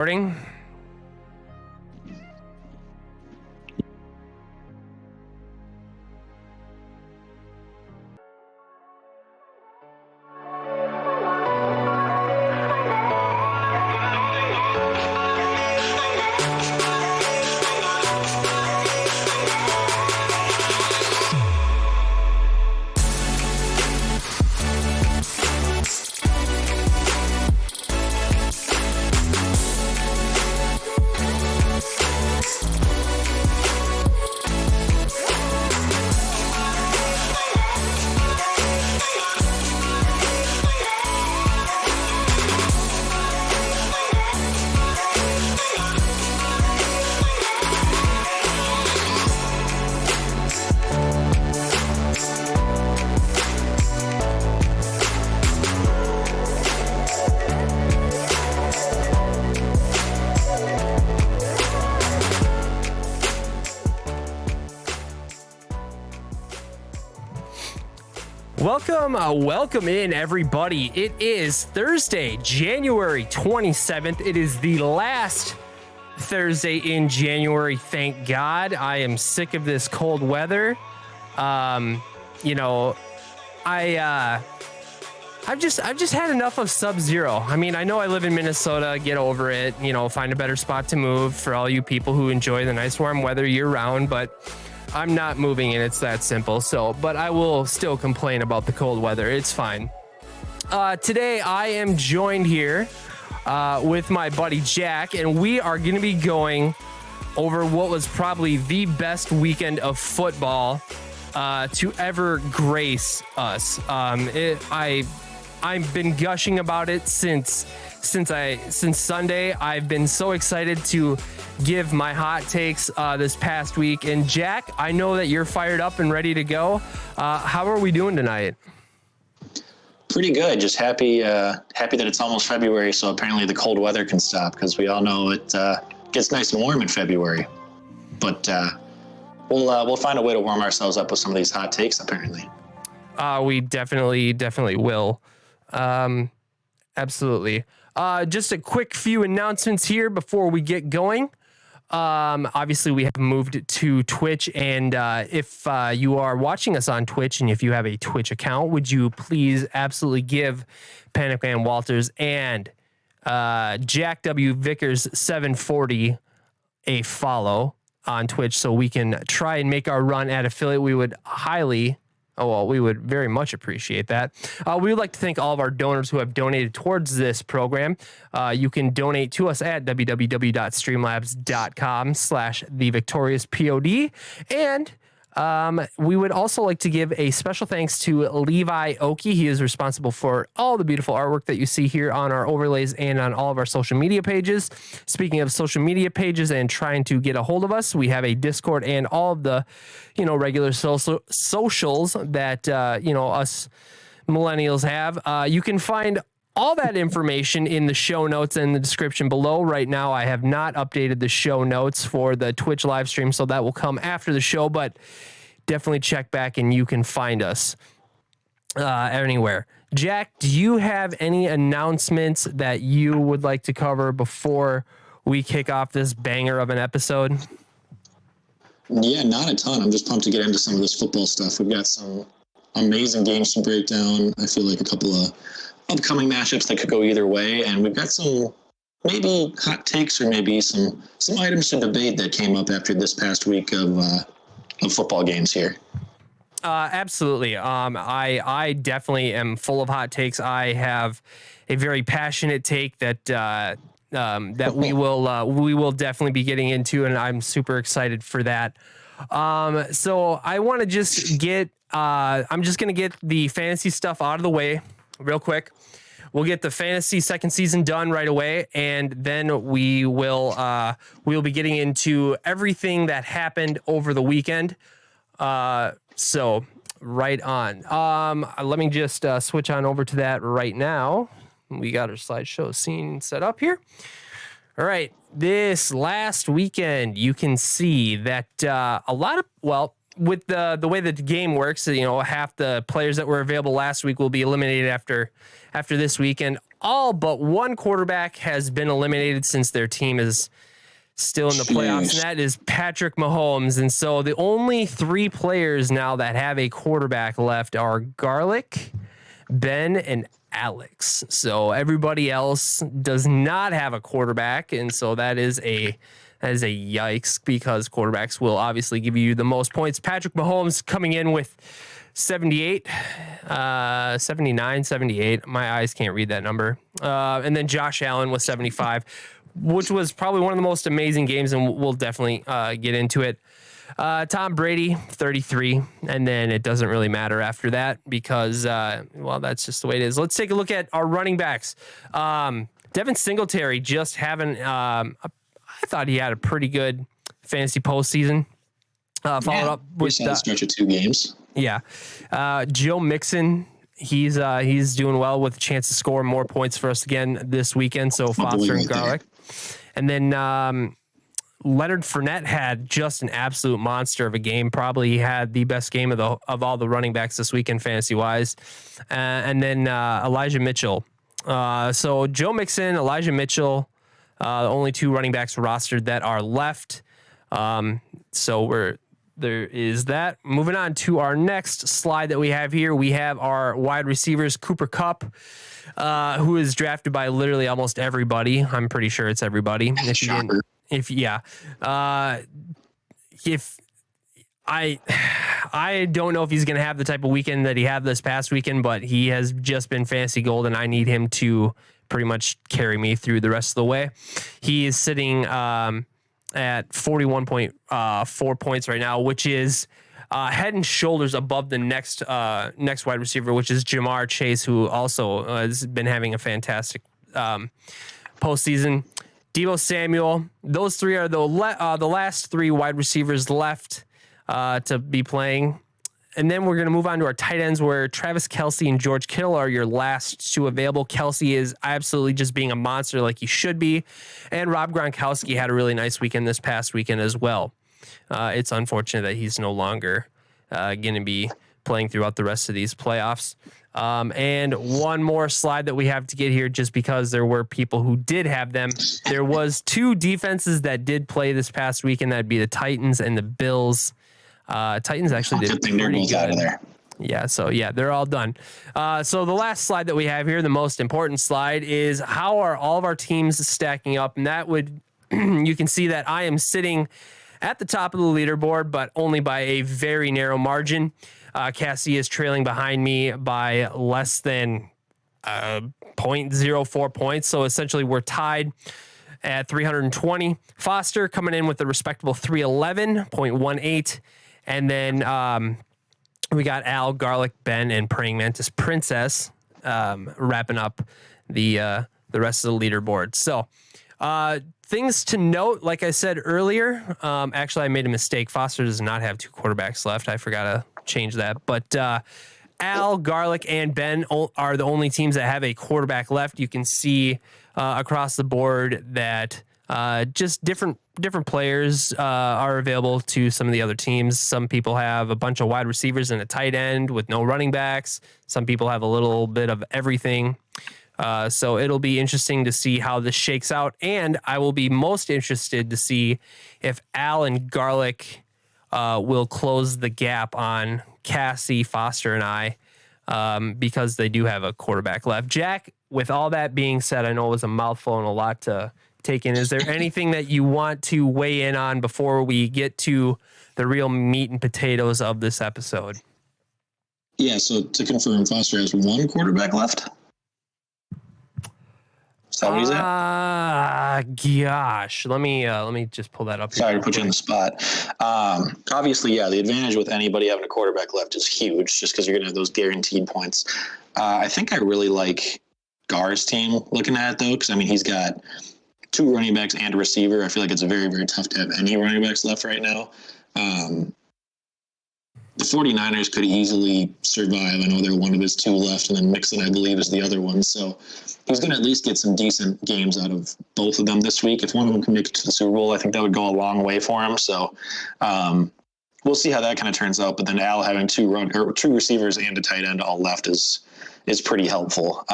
Recording. Welcome in, everybody. It is Thursday, January 27th. It is the last Thursday in January. Thank God. I am sick of this cold weather. I've just had enough of Sub-Zero. I mean, I know I live in Minnesota. Get over it. Find a better spot to move for all you people who enjoy the nice warm weather year round, but I'm not moving, and it's that simple. But I will still complain about the cold weather. It's fine. Today, I am joined here with my buddy Jack, and we are going to be going over what was probably the best weekend of football to ever grace us. I've been gushing about it since Sunday. I've been so excited to give my hot takes this past week. And Jack, I know that you're fired up and ready to go. How are we doing tonight? Pretty good. Just happy that it's almost February, so apparently the cold weather can stop, because we all know it gets nice and warm in February. But we'll find a way to warm ourselves up with some of these hot takes, apparently. We definitely will. Absolutely. Just a quick few announcements here before we get going. Obviously, we have moved to Twitch, and if you are watching us on Twitch, and if you have a Twitch account, would you please absolutely give Panic Man Walters and Jack W. Vickers 740 a follow on Twitch so we can try and make our run at affiliate. We would we would very much appreciate that. We would like to thank all of our donors who have donated towards this program. You can donate to us at www.streamlabs.com/thevictoriouspod. And we would also like to give a special thanks to Levi Oki. He is responsible for all the beautiful artwork that you see here on our overlays and on all of our social media pages. Speaking of social media pages and trying to get a hold of us, we have a Discord and all of the, regular socials that, us millennials have. You can find all that information in the show notes and the description below. Right now, I have not updated the show notes for the Twitch live stream, so that will come after the show, but definitely check back and you can find us anywhere. Jack, do you have any announcements that you would like to cover before we kick off this banger of an episode? Yeah, not a ton. I'm just pumped to get into some of this football stuff. We've got some amazing games to break down. I feel like a couple of upcoming matchups that could go either way, and we've got some maybe hot takes or maybe some items to debate that came up after this past week of football games here. Absolutely. I definitely am full of hot takes. I have a very passionate take that we will definitely be getting into, and I'm super excited for that. So I want to just I'm just going to get the fantasy stuff out of the way real quick. We'll get the fantasy second season done right away, and then we'll be getting into everything that happened over the weekend. So right on. Let me just switch on over to that right now. We got our slideshow scene set up here. All right. This last weekend, you can see that with the way that the game works, half the players that were available last week will be eliminated after this week. And all but one quarterback has been eliminated since their team is still in the playoffs, and that is Patrick Mahomes. And so the only 3 players now that have a quarterback left are Garlic, Ben, and Alex. So everybody else does not have a quarterback, and so that is a yikes, because quarterbacks will obviously give you the most points. Patrick Mahomes coming in with 78, 79, 78. My eyes can't read that number. And then Josh Allen with 75, which was probably one of the most amazing games, and we'll definitely get into it. Tom Brady, 33, and then it doesn't really matter after that because, that's just the way it is. Let's take a look at our running backs. Devin Singletary just having, I thought he had a pretty good fantasy postseason. Followed up with a stretch of 2 games. Yeah. Joe Mixon, he's doing well with a chance to score more points for us again this weekend. So Foster and Garlic. And then Leonard Fournette had just an absolute monster of a game. Probably had the best game of all the running backs this weekend, fantasy wise. And then Elijah Mitchell. So Joe Mixon, Elijah Mitchell, the only 2 running backs rostered that are left. So there is that. Moving on to our next slide that we have here, we have our wide receivers, Cooper Kupp, who is drafted by literally almost everybody. I'm pretty sure it's everybody. I don't know if he's going to have the type of weekend that he had this past weekend, but he has just been fantasy gold, and I need him to pretty much carry me through the rest of the way. He is sitting at 41.4 points right now, which is head and shoulders above the next wide receiver, which is Jamar Chase, who also has been having a fantastic postseason. Deebo Samuel. Those 3 are the last 3 wide receivers left to be playing. And then we're going to move on to our tight ends, where Travis Kelce and George Kittle are your last 2 available. Kelce is absolutely just being a monster like he should be. And Rob Gronkowski had a really nice weekend this past weekend as well. It's unfortunate that he's no longer going to be playing throughout the rest of these playoffs. And one more slide that we have to get here, just because there were people who did have them. There was 2 defenses that did play this past weekend. That'd be the Titans and the Bills. Titans actually did pretty good. Out of there. Yeah, so they're all done. So the last slide that we have here, the most important slide, is how are all of our teams stacking up? And that would, you can see that I am sitting at the top of the leaderboard, but only by a very narrow margin. Cassie is trailing behind me by less than 0.04 points. So essentially we're tied at 320. Foster coming in with a respectable 311.18. And then we got Al, Garlic, Ben, and Praying Mantis Princess wrapping up the rest of the leaderboard. So things to note, like I said earlier, actually I made a mistake. Foster does not have 2 quarterbacks left. I forgot to change that. But Al, Garlic, and Ben are the only teams that have a quarterback left. You can see across the board that just different players are available to some of the other teams. Some people have a bunch of wide receivers and a tight end with no running backs. Some people have a little bit of everything. So it'll be interesting to see how this shakes out. And I will be most interested to see if Al and Garlic will close the gap on Cassie, Foster, and I, because they do have a quarterback left. Jack, with all that being said, I know it was a mouthful and a lot to take in. Is there anything that you want to weigh in on before we get to the real meat and potatoes of this episode? Yeah, so to confirm, Foster has 1 quarterback left? Is that what he's at? Gosh. Let me just pull that up here. Sorry to put you on the spot. Obviously, the advantage with anybody having a quarterback left is huge, just because you're going to have those guaranteed points. I think I really like Gar's team looking at it, though, because, he's got 2 running backs and a receiver. I feel like it's very, very tough to have any running backs left right now. The 49ers could easily survive. I know they're one of his 2 left, and then Mixon, I believe, is the other one. So he's going to at least get some decent games out of both of them this week. If one of them can make it to the Super Bowl, I think that would go a long way for him. So we'll see how that kind of turns out. But then Al having 2 receivers and a tight end all left is pretty helpful.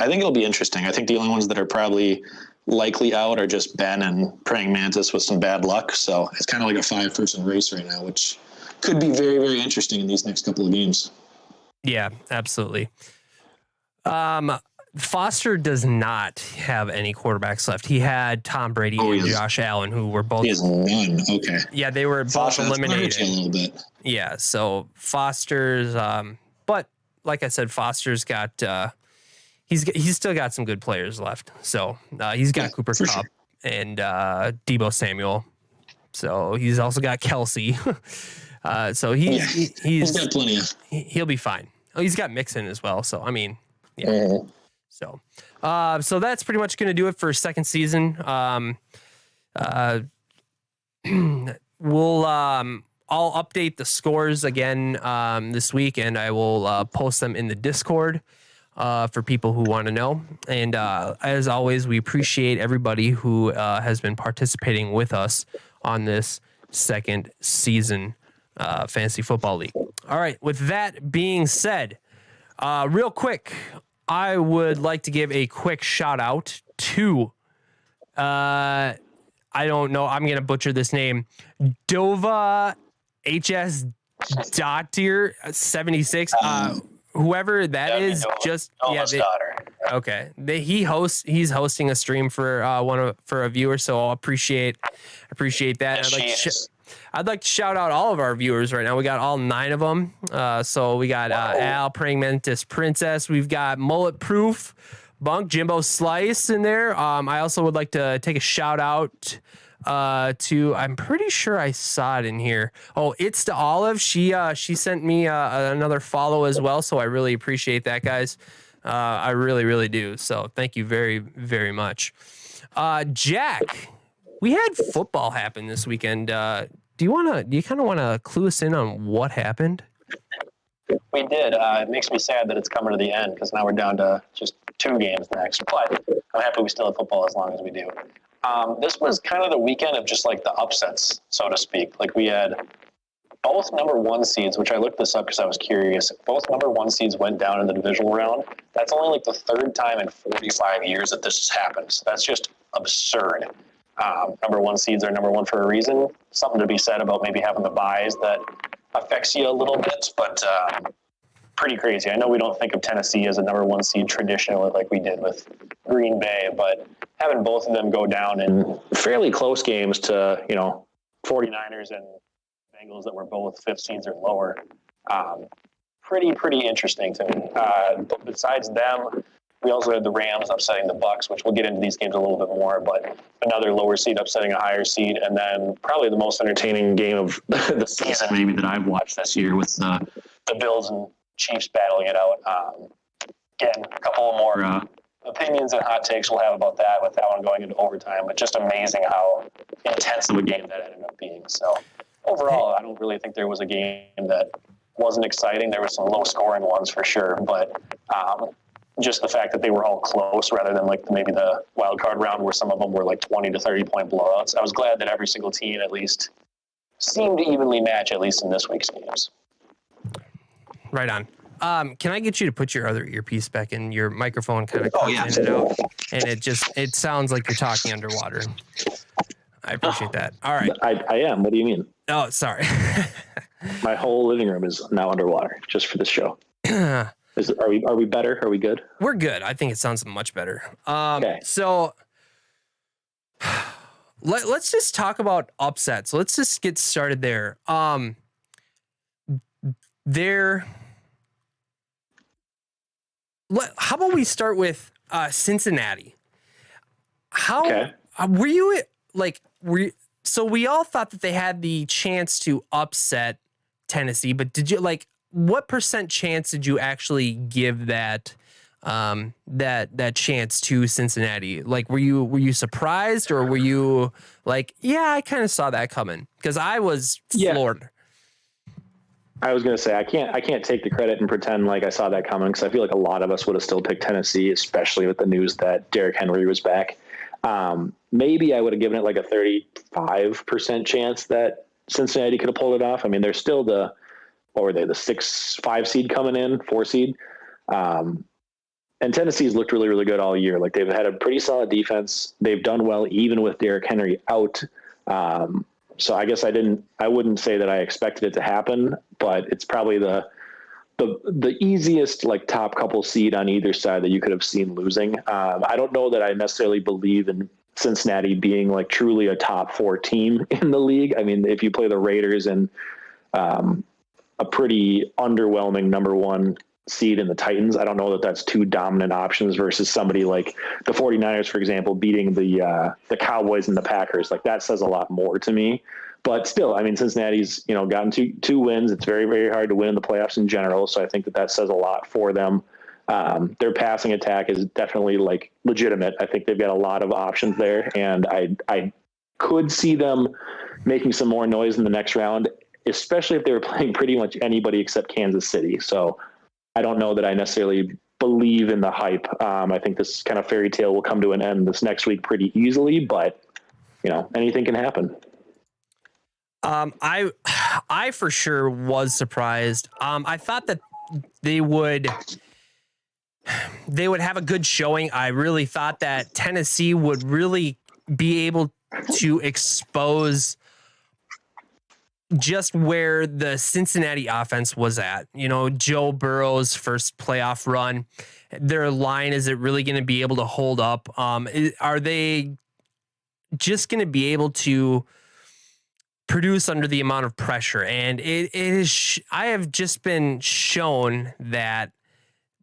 I think it'll be interesting. I think the only ones that are probably likely out are just Ben and Praying Mantis with some bad luck. So it's kind of like a 5-person race right now, which could be very, very interesting in these next couple of games. Yeah, absolutely. Foster does not have any quarterbacks left. He had Tom Brady and Josh Allen, who were both. He has none. Okay. Yeah, they were both eliminated. A little bit. Yeah, so Foster's. But like I said, Foster's got. He's still got some good players left. So he's got Cooper Kupp and Deebo Samuel. So he's also got Kelsey. So he's got plenty of. He'll be fine. Oh, he's got Mixon as well. So I mean, yeah. So that's pretty much going to do it for second season. We'll I'll update the scores again this week, and I will post them in the Discord for people who want to know. And as always, we appreciate everybody who has been participating with us on this second season Fantasy Football League. All right, with that being said, real quick, I would like to give a quick shout out to, I don't know, I'm going to butcher this name, Dova HS Dottier 76. Whoever that is, just okay. He's hosting a stream for for a viewer, so I'll appreciate that. Yes, I'd like to shout out all of our viewers right now. We got all 9 of them. So we got Al, Praying Mantis Princess. We've got Mullet Proof, Bunk, Jimbo Slice in there. I also would like to take a shout out to, I'm pretty sure I saw it in here. Oh, It's the Olive. She sent me another follow as well. So I really appreciate that, guys. I really, really do. So thank you very, very much. Jack, we had football happen this weekend. Do you kind of want to clue us in on what happened? We did. It makes me sad that it's coming to the end because now we're down to just 2 games next. But I'm happy we still have football as long as we do. This was kind of the weekend of just like the upsets, so to speak. Like we had both number 1 seeds, which I looked this up because I was curious. Both number 1 seeds went down in the divisional round. That's only like the 3rd time in 45 years that this has happened. So that's just absurd. Number 1 seeds are number 1 for a reason. Something to be said about maybe having the buys that affects you a little bit, but pretty crazy. I know we don't think of Tennessee as a number 1 seed traditionally like we did with Green Bay, but having both of them go down in fairly close games to, 49ers and Bengals that were both 5th seeds or lower, pretty interesting to me. But besides them, we also had the Rams upsetting the Bucks, which we'll get into these games a little bit more, but another lower seed upsetting a higher seed. And then probably the most entertaining game of the season maybe that I've watched this year with the Bills and Chiefs battling it out. Again, a couple of more opinions and hot takes we'll have about that with that one going into overtime, but just amazing how intense of a game that ended up being. So overall, I don't really think there was a game that wasn't exciting. There were some low scoring ones for sure, but just the fact that they were all close rather than like maybe the wild card round where some of them were like 20 to 30 point blowouts. I was glad that every single team at least seemed to evenly match, at least in this week's games. Right on. Can I get you to put your other earpiece back in? Your microphone kind of comes in and out, and it sounds like you're talking underwater. I appreciate that. All right. I am. What do you mean? Oh, sorry. My whole living room is now underwater just for this show. Are we better? Are we good? We're good. I think it sounds much better. Okay. So let's just talk about upsets. Let's just get started there. How about we start with Cincinnati? Were you like? So we all thought that they had the chance to upset Tennessee, but did you like? What % chance did you actually give that that chance to Cincinnati? Like, were you surprised, or were you like, yeah, I kind of saw that coming? Because I was floored. I was going to say I can't take the credit and pretend like I saw that coming, because I feel like a lot of us would have still picked Tennessee, especially with the news that Derrick Henry was back. Maybe I would have given it like a 35% chance that Cincinnati could have pulled it off. I mean, they're still what were they, the 5 seed coming in, 4 seed. And And Tennessee's looked really, really good all year. Like they've had a pretty solid defense. They've done well even with Derrick Henry out. So I guess I wouldn't say that I expected it to happen, but it's probably the easiest like top couple seed on either side that you could have seen losing. I don't know that I necessarily believe in Cincinnati being like truly a top 4 team in the league. I mean, if you play the Raiders and a pretty underwhelming number 1 seed in the Titans, I don't know that that's 2 dominant options versus somebody like the 49ers, for example, beating the Cowboys and the Packers. Like that says a lot more to me. But still, I mean, Cincinnati's, gotten two wins. It's very, very hard to win in the playoffs in general. So I think that says a lot for them. Their passing attack is definitely like legitimate. I think they've got a lot of options there, and I could see them making some more noise in the next round, especially if they were playing pretty much anybody except Kansas City. So I don't know that I necessarily believe in the hype. I think this kind of fairy tale will come to an end this next week pretty easily, but anything can happen. I for sure was surprised. I thought that they would have a good showing. I really thought that Tennessee would really be able to expose just where the Cincinnati offense was at. Joe Burrow's first playoff run, their line, is it really going to be able to hold up? Are they just going to be able to produce under the amount of pressure? And it is, I have just been shown that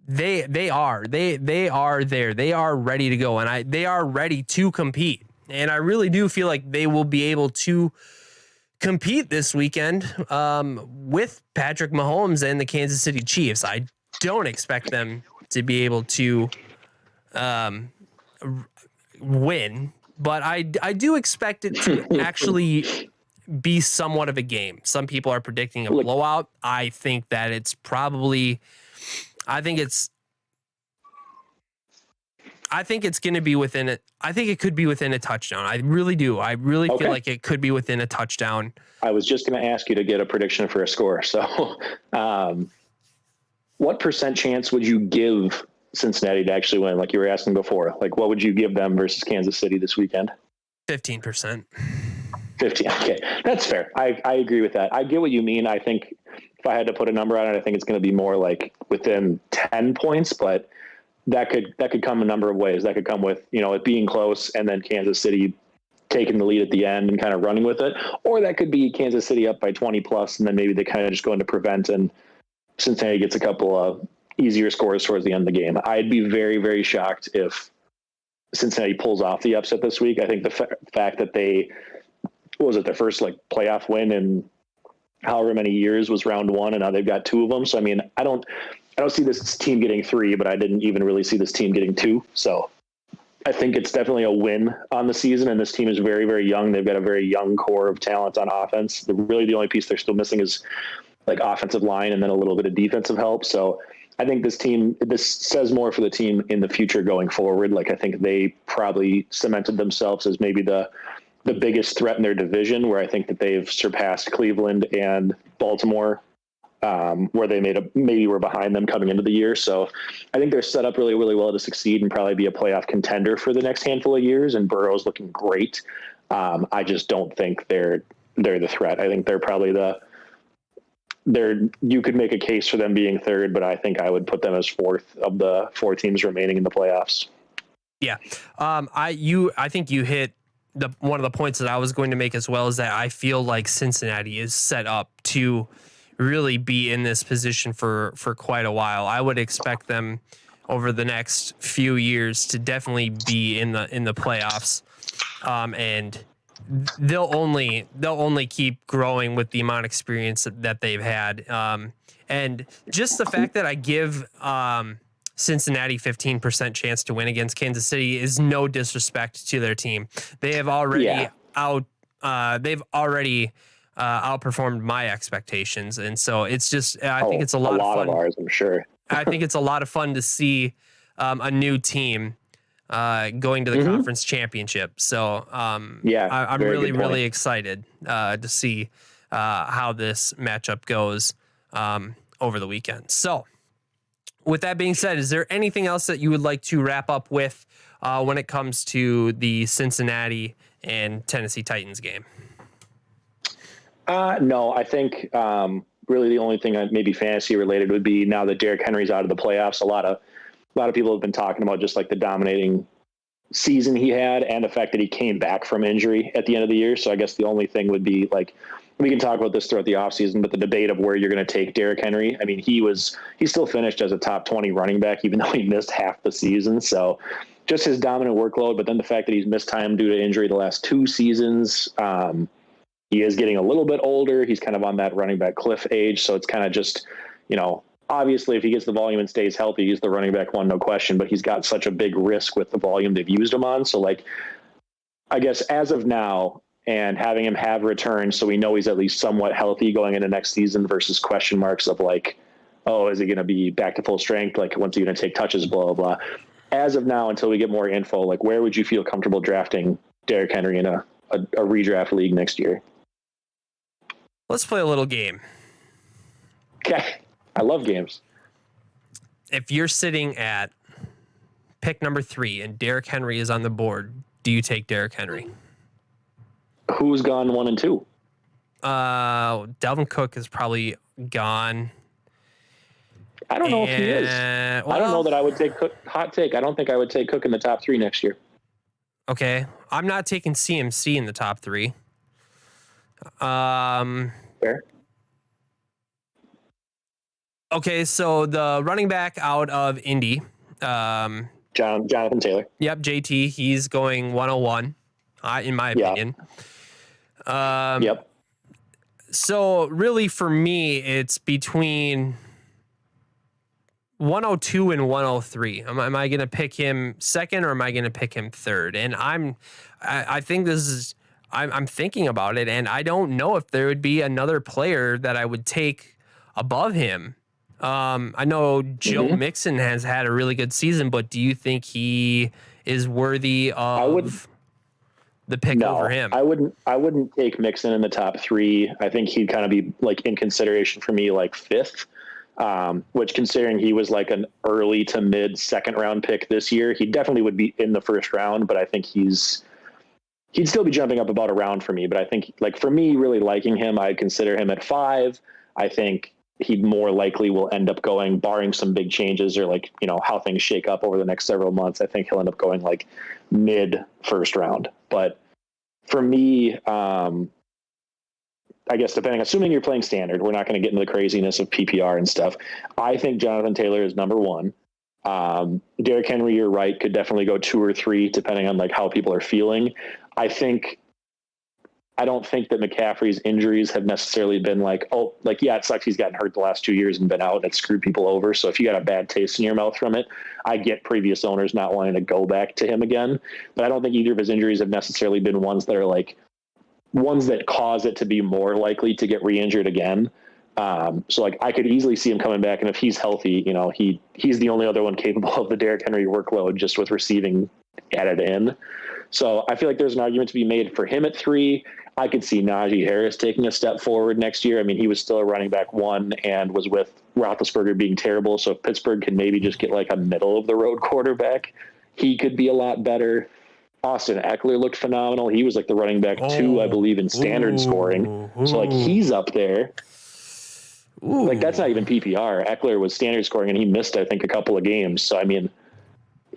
they are there. They are ready to go, and they are ready to compete. And I really do feel like they will be able to compete this weekend with Patrick Mahomes and the Kansas City Chiefs. I don't expect them to be able to win, but I do expect it to actually be somewhat of a game. Some people are predicting a blowout. I think that it's probably, I think it's going to be within it. I think it could be within a touchdown. I really do. I really feel like it could be within a touchdown. I was just going to ask you to get a prediction for a score. So, what % chance would you give Cincinnati to actually win? Like you were asking before, like what would you give them versus Kansas City this weekend? 15%. 15. Okay. That's fair. I agree with that. I get what you mean. I think if I had to put a number on it, I think it's going to be more like within 10 points, but that could come a number of ways. That could come with, it being close and then Kansas City taking the lead at the end and kind of running with it. Or that could be Kansas City up by 20 plus, and then maybe they kind of just go into prevent and Cincinnati gets a couple of easier scores towards the end of the game. I'd be very, very shocked if Cincinnati pulls off the upset this week. I think the fact that their first like playoff win in however many years was round 1, and now they've got 2 of them. So, I mean, I don't see this team getting 3, but I didn't even really see this team getting 2. So I think it's definitely a win on the season, and this team is very, very young. They've got a very young core of talent on offense. The only piece they're still missing is like offensive line and then a little bit of defensive help. So I think this says more for the team in the future going forward. Like I think they probably cemented themselves as maybe the biggest threat in their division, where I think that they've surpassed Cleveland and Baltimore, where they maybe were behind them coming into the year. So I think they're set up really, really well to succeed and probably be a playoff contender for the next handful of years. And Burrow's looking great. I just don't think they're the threat. I think they're probably you could make a case for them being 3rd, but I think I would put them as 4th of the 4 teams remaining in the playoffs. Yeah. I think you hit one of the points that I was going to make as well, is that I feel like Cincinnati is set up to really be in this position for quite a while. I would expect them over the next few years to definitely be in the playoffs. And they'll only keep growing with the amount of experience that they've had. And just the fact that I give Cincinnati 15% chance to win against Kansas City is no disrespect to their team. They have already outperformed my expectations, and so it's just I think it's a lot of fun. Of ours, I'm sure. I think it's a lot of fun to see a new team going to the conference championship. So I'm really, really excited to see how this matchup goes over the weekend. So with that being said, is there anything else that you would like to wrap up with when it comes to the Cincinnati and Tennessee Titans game? No, I think really the only thing maybe fantasy related would be now that Derrick Henry's out of the playoffs. A lot of people have been talking about just like the dominating season he had and the fact that he came back from injury at the end of the year. So I guess the only thing would be like, we can talk about this throughout the offseason, but the debate of where you're going to take Derrick Henry. I mean, he still finished as a top 20 running back, even though he missed half the season. So just his dominant workload, but then the fact that he's missed time due to injury the last 2 seasons. He is getting a little bit older. He's kind of on that running back cliff age. So it's kind of just, obviously if he gets the volume and stays healthy, he's the running back one, no question, but he's got such a big risk with the volume they've used him on. So like, I guess as of now, and having him have returned, so we know he's at least somewhat healthy going into next season versus question marks of like, oh, is he going to be back to full strength? Like, when's he going to take touches, blah, blah, blah. As of now, until we get more info, like where would you feel comfortable drafting Derrick Henry in a redraft league next year? Let's play a little game. Okay. I love games. If you're sitting at pick number 3 and Derrick Henry is on the board, do you take Derrick Henry? Who's gone 1 and 2? Dalvin Cook is probably gone. I don't know if he is. Well, I don't know that I would take Cook. Hot take. I don't think I would take Cook in the top 3 next year. Okay. I'm not taking CMC in the top 3. Fair. Okay, so the running back out of Indy. Jonathan Taylor. Yep, JT. He's going 101, in my opinion. Yep. So really for me, it's between 102 and 103. Am I going to pick him second or am I going to pick him third? And I think this is, I'm thinking about it and I don't know if there would be another player that I would take above him. I know Joe Mixon has had a really good season, but do you think he is worthy of the pick over him? I wouldn't take Mixon in the top 3. I think he'd kind of be like in consideration for me, like 5th, which considering he was like an early to mid 2nd round pick this year, he definitely would be in the 1st round, but I think he'd still be jumping up about a round for me. But I think like for me, really liking him, I'd consider him at 5. I think he more likely will end up going, barring some big changes or like, how things shake up over the next several months. I think he'll end up going like mid 1st round. But for me, I guess assuming you're playing standard, we're not going to get into the craziness of PPR and stuff. I think Jonathan Taylor is number 1. Derrick Henry, you're right, could definitely go 2 or 3 depending on like how people are feeling. I don't think that McCaffrey's injuries have necessarily been like, it sucks he's gotten hurt the last 2 years and been out and it screwed people over. So if you got a bad taste in your mouth from it, I get previous owners not wanting to go back to him again. But I don't think either of his injuries have necessarily been ones that are like ones that cause it to be more likely to get re-injured again. So like I could easily see him coming back. And if he's healthy, he's the only other one capable of the Derrick Henry workload just with receiving added in. So I feel like there's an argument to be made for him at 3. I could see Najee Harris taking a step forward next year. I mean, he was still a running back 1 and was with Roethlisberger being terrible. So if Pittsburgh can maybe just get like a middle of the road quarterback, he could be a lot better. Austin Eckler looked phenomenal. He was like the running back 2, I believe, in standard scoring. So like he's up there. Like that's not even PPR. Eckler was standard scoring and he missed, I think, a couple of games. So I mean,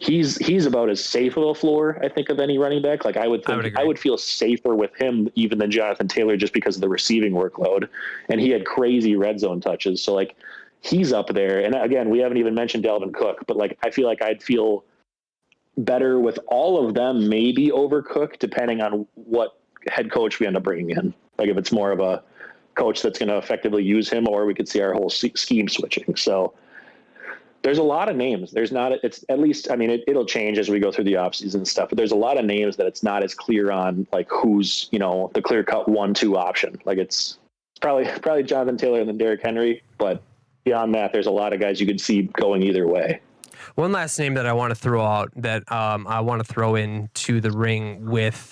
he's about as safe of a floor, I think, of any running back. Like I would feel safer with him even than Jonathan Taylor just because of the receiving workload. And he had crazy red zone touches. So like he's up there. And again, we haven't even mentioned Dalvin Cook, but like I feel like I'd feel better with all of them, maybe over Cook, depending on what head coach we end up bringing in. Like if it's more of a coach that's going to effectively use him, or we could see our whole scheme switching. So there's a lot of names. It's at least, I mean, it'll change as we go through the offseason and stuff, but there's a lot of names that it's not as clear on, like who's, the clear cut 1-2 option. Like it's probably Jonathan Taylor and then Derrick Henry, but beyond that, there's a lot of guys you could see going either way. One last name that I want to throw out that I want to throw into the ring with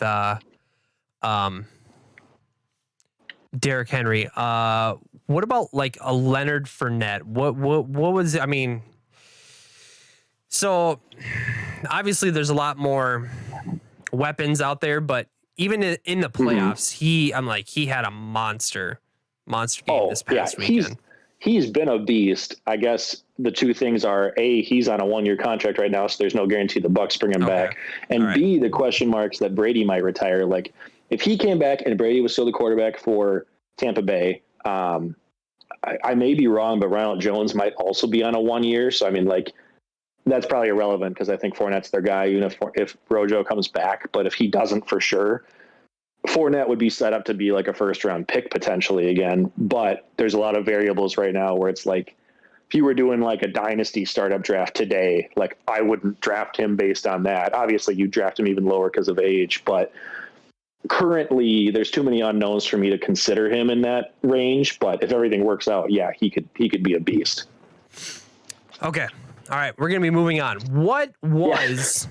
Derrick Henry. What about like a Leonard Fournette? What was, I mean, So obviously there's a lot more weapons out there, but even in the playoffs, he had a monster game this past weekend. He's been a beast. I guess the two things are A, he's on a 1-year contract right now, so there's no guarantee the Bucs bring him back. And right. B, the question marks that Brady might retire. Like if he came back and Brady was still the quarterback for Tampa Bay, I may be wrong, but Ronald Jones might also be on a 1 year. So I mean, like that's probably irrelevant because I think Fournette's their guy, even if Rojo comes back. But if he doesn't, for sure, Fournette would be set up to be like a first-round pick potentially again. But there's a lot of variables right now where it's like if you were doing like a dynasty startup draft today, like I wouldn't draft him based on that. Obviously, you draft him even lower because of age, but currently there's too many unknowns for me to consider him in that range. But if everything works out, yeah, he could be a beast. Okay. All right, we're going to be moving on. What was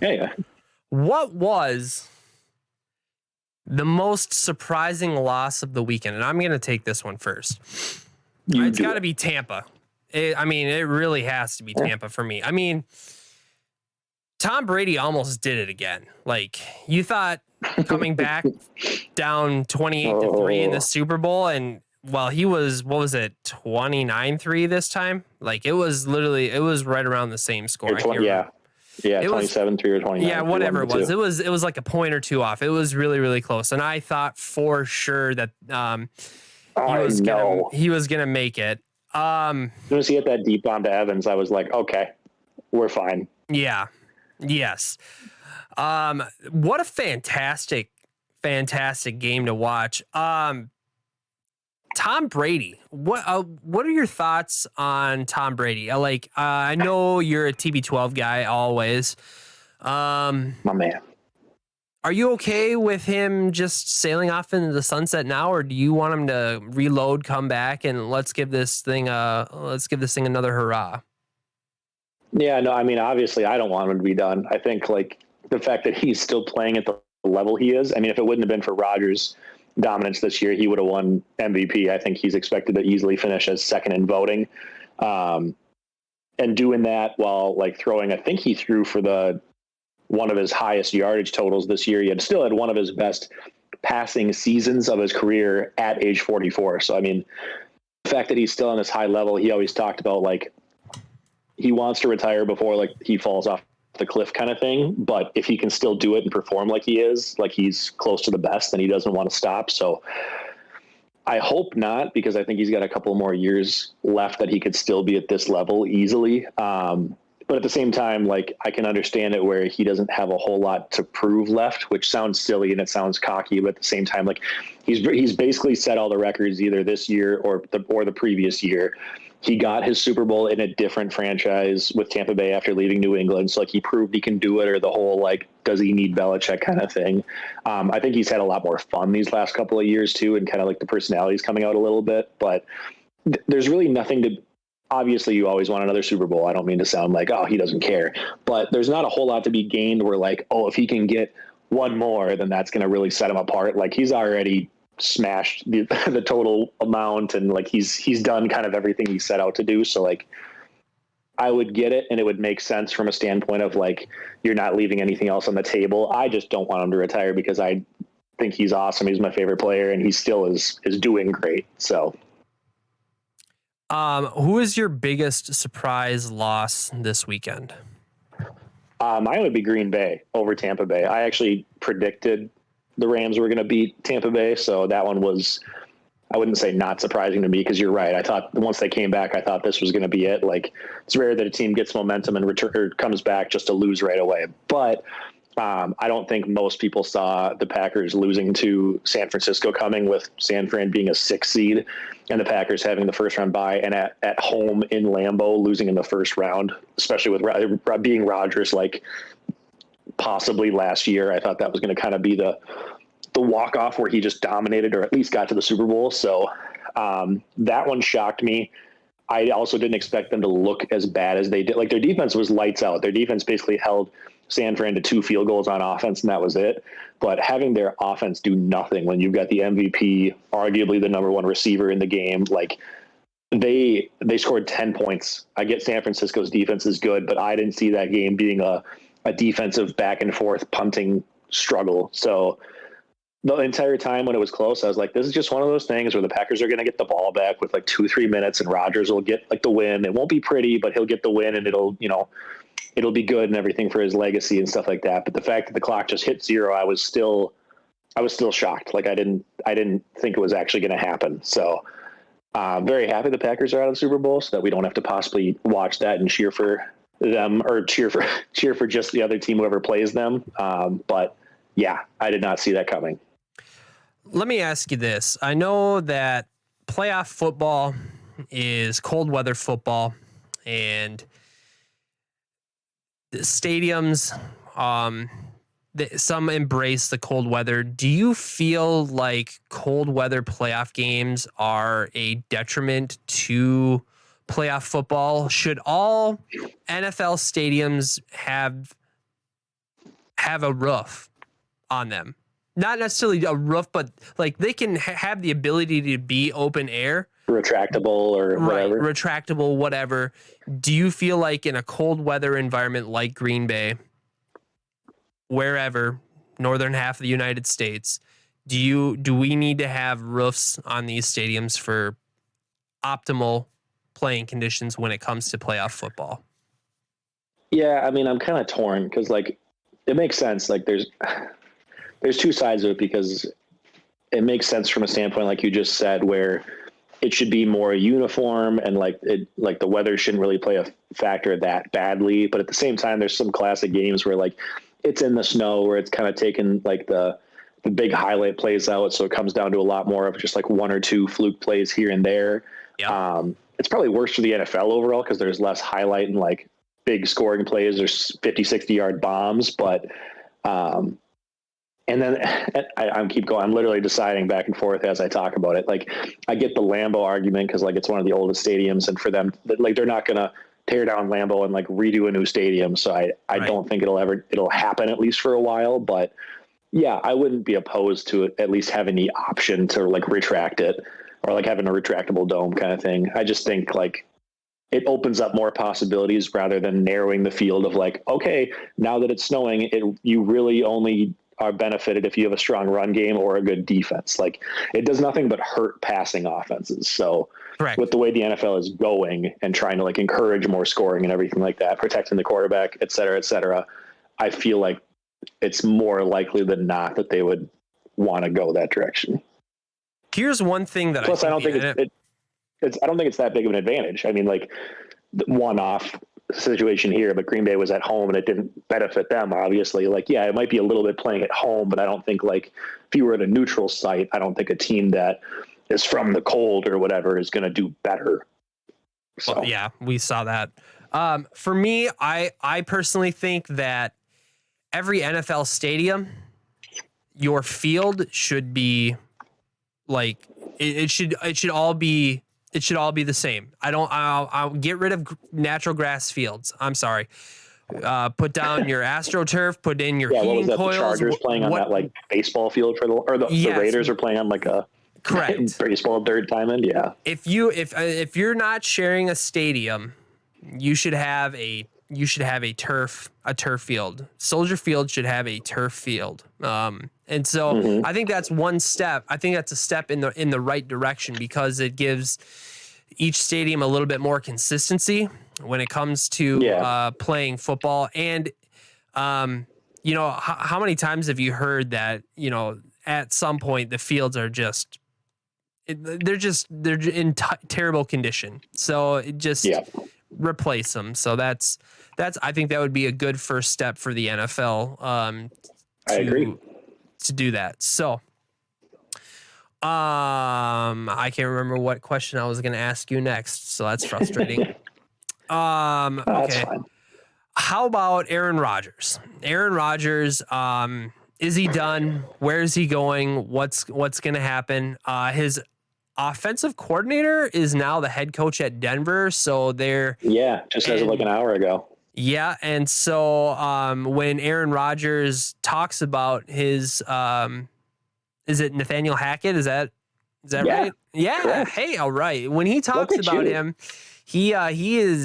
the most surprising loss of the weekend? And I'm going to take this one first. It's got to be Tampa. It really has to be Tampa for me. I mean, Tom Brady almost did it again. Like, you thought coming back down 28-3 in the Super Bowl, and well, he was, 29-3 this time? Like, it was right around the same score. Yeah, 27-3 or 29. Yeah, whatever it was. It was like a point or two off. It was really, really close. And I thought for sure that he was gonna make it. As soon as he hit that deep bomb to Evans, I was like, okay, we're fine. Yeah. Yes. What a fantastic game to watch. Tom Brady. What are your thoughts on Tom Brady? I know you're a TB12 guy always. My man. Are you okay with him just sailing off into the sunset now, or do you want him to reload, come back, and let's give this thing another hurrah? Yeah, no, I mean, obviously I don't want him to be done. I think like the fact that he's still playing at the level he is. I mean, if it wouldn't have been for Rodgers' dominance this year, he would have won MVP. I think he's expected to easily finish as second in voting. And doing that while like throwing, I think he threw for one of his highest yardage totals this year. He had one of his best passing seasons of his career at age 44. So, I mean, the fact that he's still on this high level, he always talked about like he wants to retire before like he falls off the cliff kind of thing. But if he can still do it and perform like he is, like he's close to the best, then he doesn't want to stop. So I hope not, because I think he's got a couple more years left that he could still be at this level easily. But at the same time, like I can understand it where he doesn't have a whole lot to prove left, which sounds silly and it sounds cocky, but at the same time, like he's basically set all the records either this year or the previous year. He got his Super Bowl in a different franchise with Tampa Bay after leaving New England. So like he proved he can do it, or the whole, like, does he need Belichick kind of thing. I think he's had a lot more fun these last couple of years too. And kind of like the personality's coming out a little bit, but there's really nothing to, obviously you always want another Super Bowl. I don't mean to sound like, oh, he doesn't care, but there's not a whole lot to be gained where like, oh, if he can get one more, then that's going to really set him apart. Like he's already smashed the total amount, and like he's done kind of everything he set out to do. So like I would get it, and it would make sense from a standpoint of like you're not leaving anything else on the table. I just don't want him to retire because I think he's awesome. He's my favorite player, and he still is doing great. So who is your biggest surprise loss this weekend? Mine would be Green Bay over Tampa Bay. I actually predicted the Rams were going to beat Tampa Bay, so that one was, I wouldn't say not surprising to me, because you're right. I thought once they came back, I thought this was going to be it. Like it's rare that a team gets momentum and comes back just to lose right away. But I don't think most people saw the Packers losing to San Francisco coming, with San Fran being a 6 seed and the Packers having the first round bye, and at home in Lambeau losing in the first round, especially with being Rodgers, like possibly last year. I thought that was going to kind of be the walk-off where he just dominated, or at least got to the Super Bowl. So that one shocked me. I also didn't expect them to look as bad as they did. Like their defense was lights out. Their defense basically held San Fran to 2 field goals on offense, and that was it. But having their offense do nothing when you've got the MVP, arguably the number 1 receiver in the game, like they scored 10 points. I get San Francisco's defense is good, but I didn't see that game being a defensive back and forth punting struggle. So the entire time when it was close, I was like, this is just one of those things where the Packers are going to get the ball back with like 2-3 minutes and Rodgers will get like the win. It won't be pretty, but he'll get the win and it'll be good and everything for his legacy and stuff like that. But the fact that the clock just hit 0, I was still shocked. Like I didn't think it was actually going to happen. So very happy the Packers are out of the Super Bowl so that we don't have to possibly watch that and cheer for them or cheer for just the other team, whoever plays them. But yeah, I did not see that coming. Let me ask you this. I know that playoff football is cold weather football and the stadiums, some embrace the cold weather. Do you feel like cold weather playoff games are a detriment to playoff football? Should all NFL stadiums have a roof on them? Not necessarily a roof, but like they can have the ability to be open air. Retractable or whatever. Right, retractable, whatever. Do you feel like in a cold weather environment like Green Bay, wherever, northern half of the United States, do we need to have roofs on these stadiums for optimal playing conditions when it comes to playoff football? Yeah, I mean, I'm kind of torn because like it makes sense. Like there's two sides of it because it makes sense from a standpoint, like you just said, where it should be more uniform and like the weather shouldn't really play a factor that badly. But at the same time, there's some classic games where like it's in the snow where it's kind of taken like the big highlight plays out. So it comes down to a lot more of just like 1 or 2 fluke plays here and there. Yeah. It's probably worse for the NFL overall because there's less highlight and like big scoring plays. There's 50, 60 yard bombs, but and then I'm keep going. I'm literally deciding back and forth as I talk about it. Like I get the Lambeau argument because like it's one of the oldest stadiums, and for them, like they're not gonna tear down Lambeau and like redo a new stadium. So I right. don't think it'll happen at least for a while. But yeah, I wouldn't be opposed to it at least having the option to like retract it or like having a retractable dome kind of thing. I just think like it opens up more possibilities rather than narrowing the field of like, okay, now that it's snowing, you really only are benefited if you have a strong run game or a good defense. Like it does nothing but hurt passing offenses. So correct. With the way the NFL is going and trying to like encourage more scoring and everything like that, protecting the quarterback, et cetera, I feel like it's more likely than not that they would want to go that direction. Here's one thing that I don't think it's that big of an advantage. I mean, like the one-off situation here, but Green Bay was at home and it didn't benefit them, obviously. Like, yeah, it might be a little bit playing at home, but I don't think like if you were at a neutral site, I don't think a team that is from the cold or whatever is going to do better. So well, yeah, we saw that. For me, I personally think that every NFL stadium, your field should be like it should all be the same. I'll get rid of natural grass fields. I'm sorry. Put down your AstroTurf, put in your heating coils. The Chargers playing on that like baseball field the Raiders are playing on like a correct baseball dirt diamond. Yeah. If you're not sharing a stadium, you should have a turf field. Soldier Field should have a turf field. And so I think that's one step. I think that's a step in the right direction because it gives each stadium a little bit more consistency when it comes to playing football. And how many times have you heard that at some point the fields are they're in terrible condition. So it just replace them. So that's I think that would be a good first step for the NFL. I agree to do that. So I can't remember what question I was going to ask you next. So that's frustrating. Okay. That's fine. How about Aaron Rodgers? Aaron Rodgers, is he done? Where is he going? What's going to happen? His offensive coordinator is now the head coach at Denver. So just as of like an hour ago. Yeah. And so when Aaron Rodgers talks about his, is it Nathaniel Hackett? Is that Is that Yeah, right? Yeah. correct. Hey, all right. When he talks at about you. him, he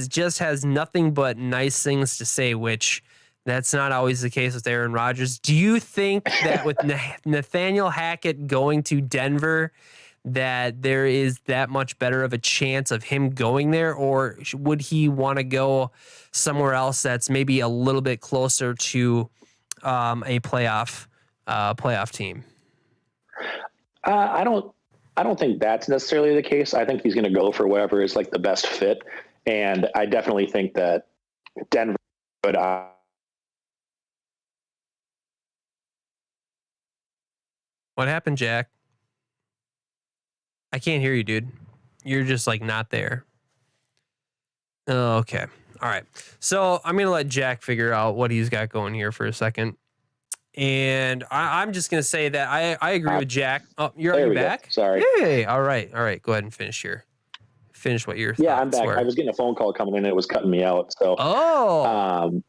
just has nothing but nice things to say, which that's not always the case with Aaron Rodgers. Do you think that with Nathaniel Hackett going to Denver, that there is that much better of a chance of him going there, or would he want to go somewhere else that's maybe a little bit closer to a playoff team? I don't think that's necessarily the case. I think he's going to go for whatever is like the best fit, and I definitely think that Denver would. What happened, Jack? I can't hear you, dude. You're just like not there. Oh, okay. All right. So I'm going to let Jack figure out what he's got going here for a second. And I'm just going to say that I agree with Jack. Oh, you're back? Go. Sorry. Hey, all right. Go ahead and finish what your Yeah, I'm thoughts back. were. I was getting a phone call coming in and it was cutting me out. So,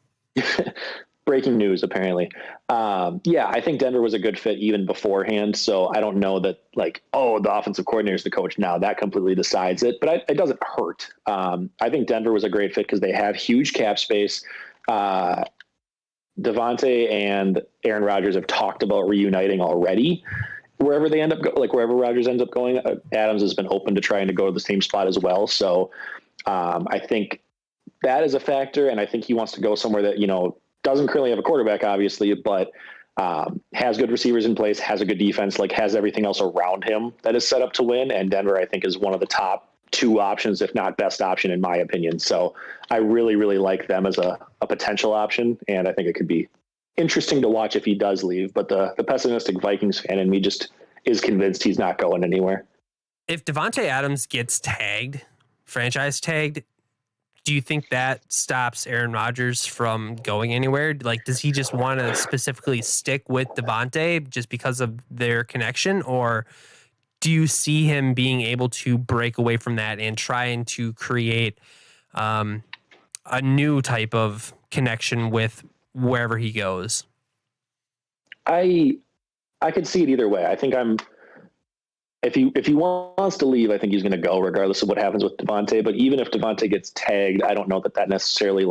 breaking news, apparently. Yeah, I think Denver was a good fit even beforehand. So I don't know that like, the offensive coordinator is the coach now. That completely decides it, but it doesn't hurt. I think Denver was a great fit because they have huge cap space. Devontae and Aaron Rodgers have talked about reuniting already. Wherever they end up, wherever Rodgers ends up going, Adams has been open to trying to go to the same spot as well. So I think that is a factor, and I think he wants to go somewhere that doesn't currently have a quarterback, obviously, but has good receivers in place, has a good defense, has everything else around him that is set up to win. And Denver, I think, is one of the top two options, if not best option, in my opinion. So I really, really like them as a potential option, and I think it could be interesting to watch if he does leave. But the pessimistic Vikings fan in me just is convinced he's not going anywhere. If Devontae Adams gets franchise tagged, do you think that stops Aaron Rodgers from going anywhere? Like, does he just want to specifically stick with Devontae just because of their connection, or do you see him being able to break away from that and trying to create a new type of connection with wherever he goes? I could see it either way. I think if he wants to leave, I think he's going to go regardless of what happens with Devontae. But even if Devontae gets tagged, I don't know that necessarily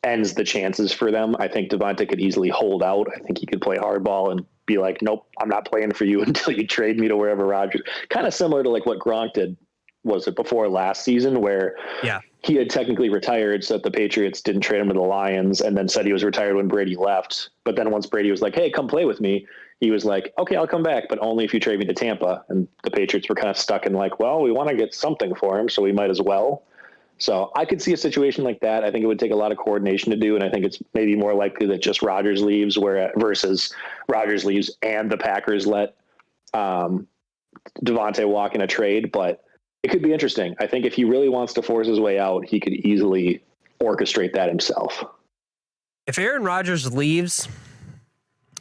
ends the chances for them. I think Devontae could easily hold out. I think he could play hardball and be like, nope, I'm not playing for you until you trade me to wherever Rodgers. Kind of similar to what Gronk did, was it before last season, where he had technically retired so that the Patriots didn't trade him to the Lions, and then said he was retired when Brady left. But then once Brady was like, hey, come play with me, he was like, okay, I'll come back, but only if you trade me to Tampa. And the Patriots were kind of stuck in well, we want to get something for him, so we might as well. So I could see a situation like that. I think it would take a lot of coordination to do, and I think it's maybe more likely that just Rodgers leaves versus Rodgers leaves and the Packers let Devontae walk in a trade. But it could be interesting. I think if he really wants to force his way out, he could easily orchestrate that himself. If Aaron Rodgers leaves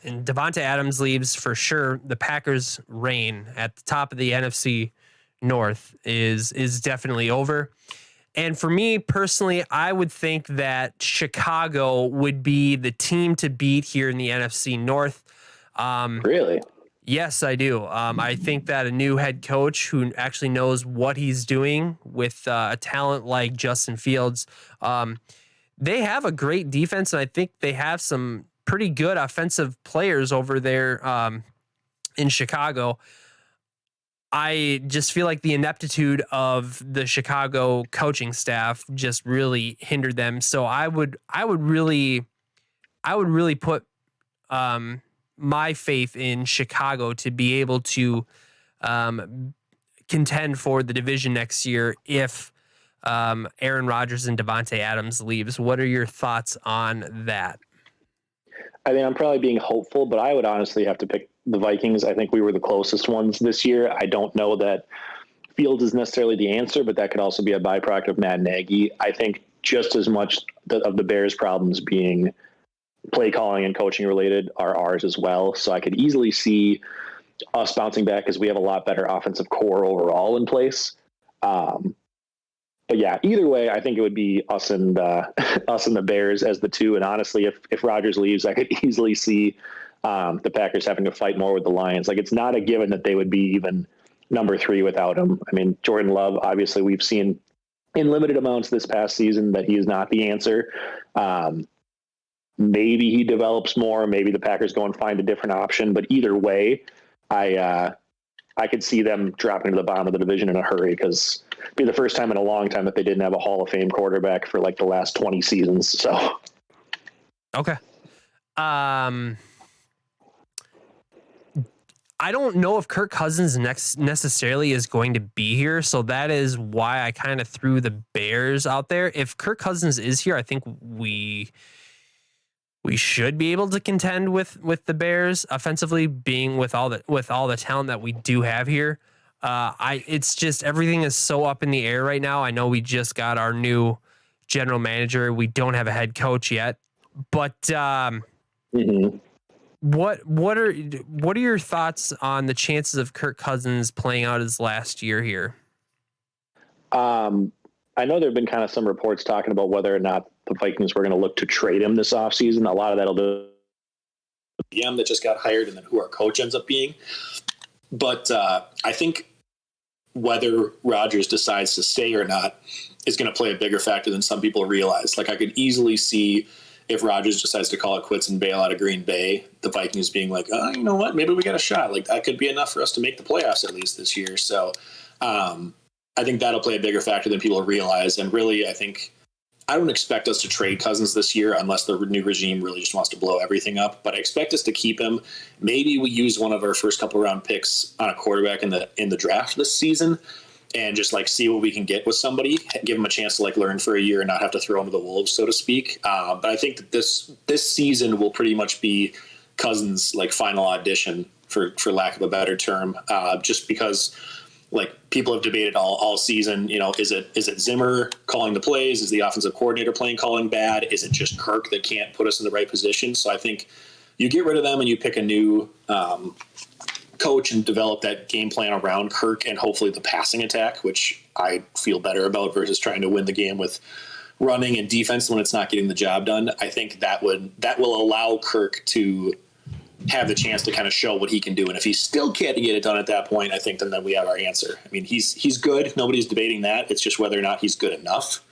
and Devontae Adams leaves, for sure, the Packers' reign at the top of the NFC North is definitely over. And for me personally, I would think that Chicago would be the team to beat here in the NFC North. Really? Yes, I do. I think that a new head coach who actually knows what he's doing with a talent like Justin Fields, they have a great defense, and I think they have some pretty good offensive players over there in Chicago. I just feel like the ineptitude of the Chicago coaching staff just really hindered them. So I would really put my faith in Chicago to be able to contend for the division next year if Aaron Rodgers and Devontae Adams leaves. What are your thoughts on that? I mean, I'm probably being hopeful, but I would honestly have to pick the Vikings. I think we were the closest ones this year. I don't know that Fields is necessarily the answer, but that could also be a byproduct of Matt Nagy. I think just as much of the Bears' problems being play calling and coaching related are ours as well. So I could easily see us bouncing back because we have a lot better offensive core overall in place. But yeah, either way, I think it would be us and the Bears as the two. And honestly, if Rodgers leaves, I could easily see the Packers having to fight more with the Lions. It's not a given that they would be even number 3 without him. I mean, Jordan Love, obviously we've seen in limited amounts this past season that he is not the answer. Maybe he develops more. Maybe the Packers go and find a different option. But either way, I could see them dropping to the bottom of the division in a hurry, because it'd be the first time in a long time that they didn't have a Hall of Fame quarterback for like the last 20 seasons. So, okay. I don't know if Kirk Cousins necessarily is going to be here, so that is why I kind of threw the Bears out there. If Kirk Cousins is here, I think we should be able to contend with the Bears offensively, being with all the talent that we do have here. It's just everything is so up in the air right now. I know we just got our new general manager. We don't have a head coach yet, but what are your thoughts on the chances of Kirk Cousins playing out his last year here? I know there have been kind of some reports talking about whether or not the Vikings were going to look to trade him this offseason. A lot of that'll do the GM that just got hired and then who our coach ends up being. But I think whether Rodgers decides to stay or not is going to play a bigger factor than some people realize. Like, I could easily see if Rodgers decides to call it quits and bail out of Green Bay, the Vikings being like, oh, you know what, maybe we got a shot. Like, that could be enough for us to make the playoffs at least this year. So I think that'll play a bigger factor than people realize. And really, I don't expect us to trade Cousins this year unless the new regime really just wants to blow everything up. But I expect us to keep him. Maybe we use one of our first couple round picks on a quarterback in the draft this season, and just like see what we can get with somebody, give him a chance to like learn for a year and not have to throw him to the wolves, so to speak. But I think that this season will pretty much be Cousins' like final audition, for lack of a better term, just because like people have debated all season, you know, is it Zimmer calling the plays? Is the offensive coordinator calling bad? Is it just Kirk that can't put us in the right position? So I think you get rid of them and you pick a new coach and develop that game plan around Kirk and hopefully the passing attack, which I feel better about versus trying to win the game with running and defense when it's not getting the job done. I think that will allow Kirk to have the chance to kind of show what he can do. And if he still can't get it done at that point, I think then we have our answer. I mean, he's good. Nobody's debating that. It's just whether or not he's good enough.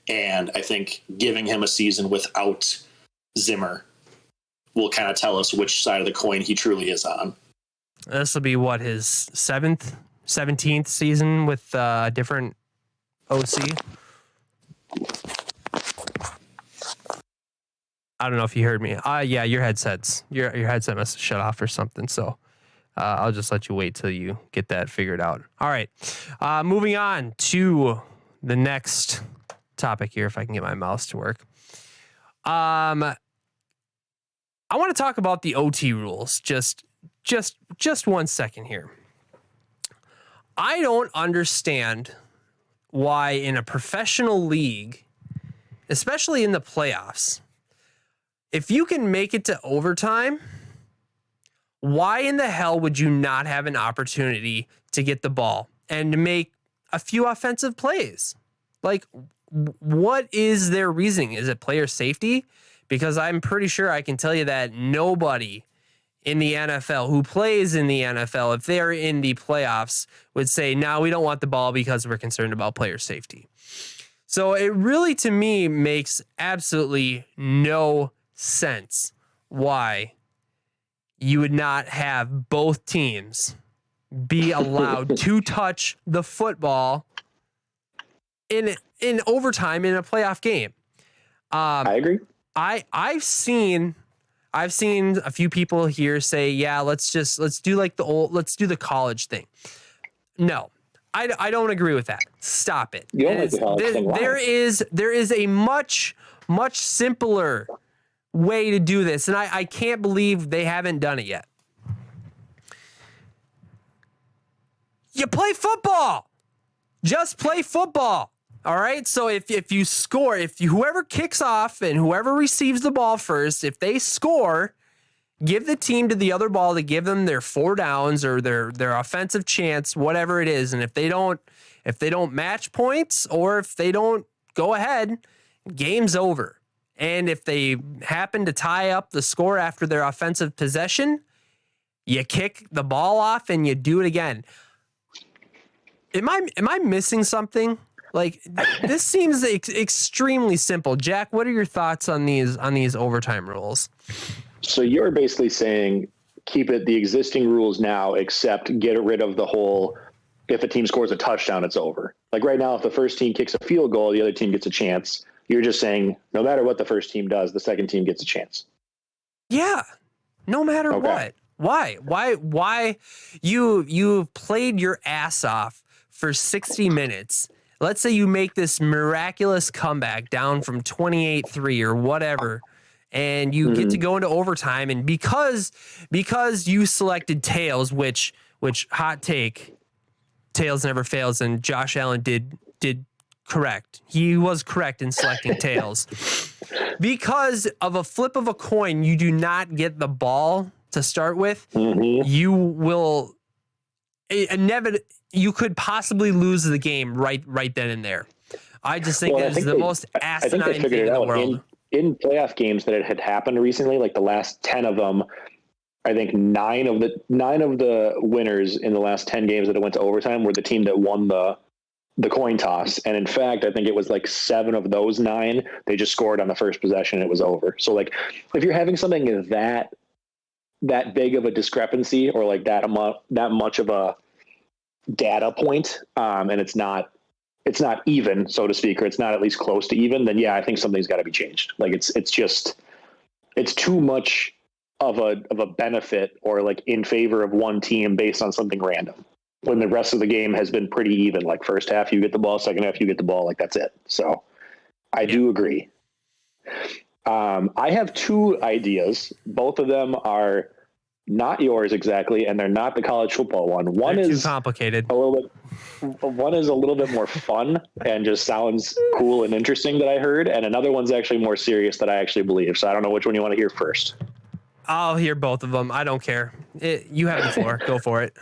And I think giving him a season without Zimmer will kind of tell us which side of the coin he truly is on. This will be his 17th season with a different OC. I don't know if you heard me. Yeah, your headset must have shut off or something. So I'll just let you wait till you get that figured out. All right. Moving on to the next topic here, if I can get my mouse to work. I want to talk about the OT rules. Just 1 second here. I don't understand why in a professional league, especially in the playoffs, if you can make it to overtime, why in the hell would you not have an opportunity to get the ball and to make a few offensive plays? Like, what is their reasoning? Is it player safety? Because I'm pretty sure I can tell you that nobody in the NFL who plays in the NFL, if they're in the playoffs, would say, no, we don't want the ball because we're concerned about player safety. So it really, to me, makes absolutely no sense why you would not have both teams be allowed to touch the football in overtime in a playoff game. I agree. I've seen a few people here say, yeah, let's do the college thing. No, I don't agree with that. Stop it. You don't like the college thing. Why? There is a much simpler way to do this, and I can't believe they haven't done it yet. You play football. Just play football. All right? So if you score, whoever kicks off and whoever receives the ball first, if they score, give the team to the other ball to give them their 4 downs or their offensive chance, whatever it is. And if they don't match points or if they don't go ahead, game's over. And if they happen to tie up the score after their offensive possession, you kick the ball off and you do it again. Am I missing something? Like this seems extremely simple. Jack, what are your thoughts on these overtime rules? So you're basically saying keep it the existing rules now, except get rid of the whole if a team scores a touchdown, it's over. Like right now, if the first team kicks a field goal, the other team gets a chance. You're just saying no matter what the first team does, the second team gets a chance. Yeah, no matter what. Why? You've played your ass off for 60 minutes. Let's say you make this miraculous comeback down from 28-3 or whatever, and you get to go into overtime. And because you selected tails, which hot take, tails never fails, and Josh Allen did correct. He was correct in selecting tails. Because of a flip of a coin, you do not get the ball to start with. You will you could possibly lose the game right then and there. I just think it's the most asinine thing in the world. In playoff games that it had happened recently, like the last 10 of them, I think nine of the winners in the last 10 games that it went to overtime were the team that won the coin toss. And in fact, I think it was like 7 of those 9, they just scored on the first possession and it was over. So like if you're having something that big of a discrepancy or like that much of a data point, and it's not even, so to speak, or it's not at least close to even, then yeah, I think something's got to be changed. Like it's too much of a benefit or like in favor of one team based on something random when the rest of the game has been pretty even. Like first half you get the ball, second half you get the ball, like that's it. So I do agree. I have 2 ideas. Both of them are not yours exactly, and they're not the college football one. One is too complicated. One is a little bit more fun and just sounds cool and interesting that I heard, and another one's actually more serious that I actually believe. So I don't know which one you want to hear first. I'll hear both of them. I don't care. You have the floor. Go for it.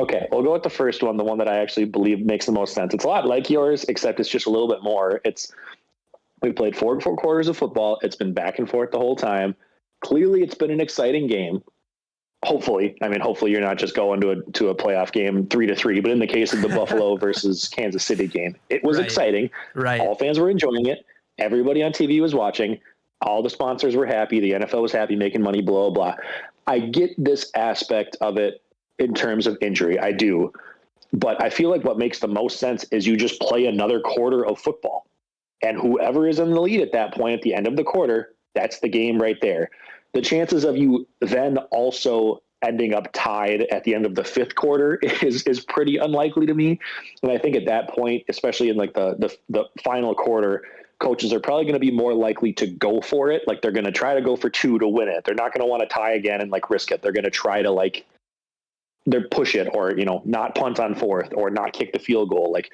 Okay, we'll go with the first one, the one that I actually believe makes the most sense. It's a lot like yours, except it's just a little bit more. We played 4 quarters of football. It's been back and forth the whole time. Clearly, it's been an exciting game. Hopefully you're not just going to a playoff game 3-3, but in the case of the Buffalo versus Kansas City game, it was exciting. Right. All fans were enjoying it. Everybody on TV was watching. All the sponsors were happy. The NFL was happy, making money, blah, blah. I get this aspect of it in terms of injury. I do. But I feel like what makes the most sense is you just play another quarter of football. And whoever is in the lead at that point at the end of the quarter, that's the game right there. The chances of you then also ending up tied at the end of the 5th quarter is pretty unlikely to me. And I think at that point, especially in like the final quarter, coaches are probably going to be more likely to go for it. Like they're going to try to go for 2 to win it. They're not going to want to tie again and like risk it. They're going to try to like they're push it or, not punt on 4th or not kick the field goal. Like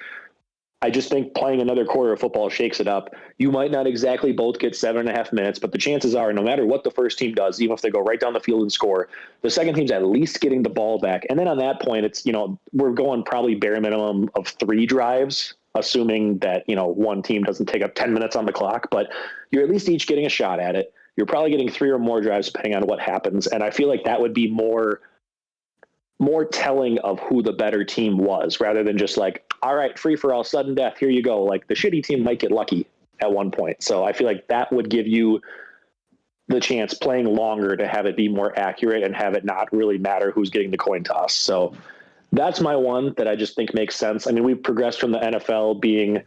I just think playing another quarter of football shakes it up. You might not exactly both get 7.5 minutes, but the chances are no matter what the first team does, even if they go right down the field and score, the second team's at least getting the ball back. And then on that point, it's, we're going probably bare minimum of 3 drives, assuming that, one team doesn't take up 10 minutes on the clock, but you're at least each getting a shot at it. You're probably getting 3 or more drives depending on what happens. And I feel like that would be more telling of who the better team was rather than just like, all right, free for all, sudden death, here you go. Like the shitty team might get lucky at one point. So I feel like that would give you the chance playing longer to have it be more accurate and have it not really matter who's getting the coin toss. So that's my one that I just think makes sense. I mean, we've progressed from the NFL being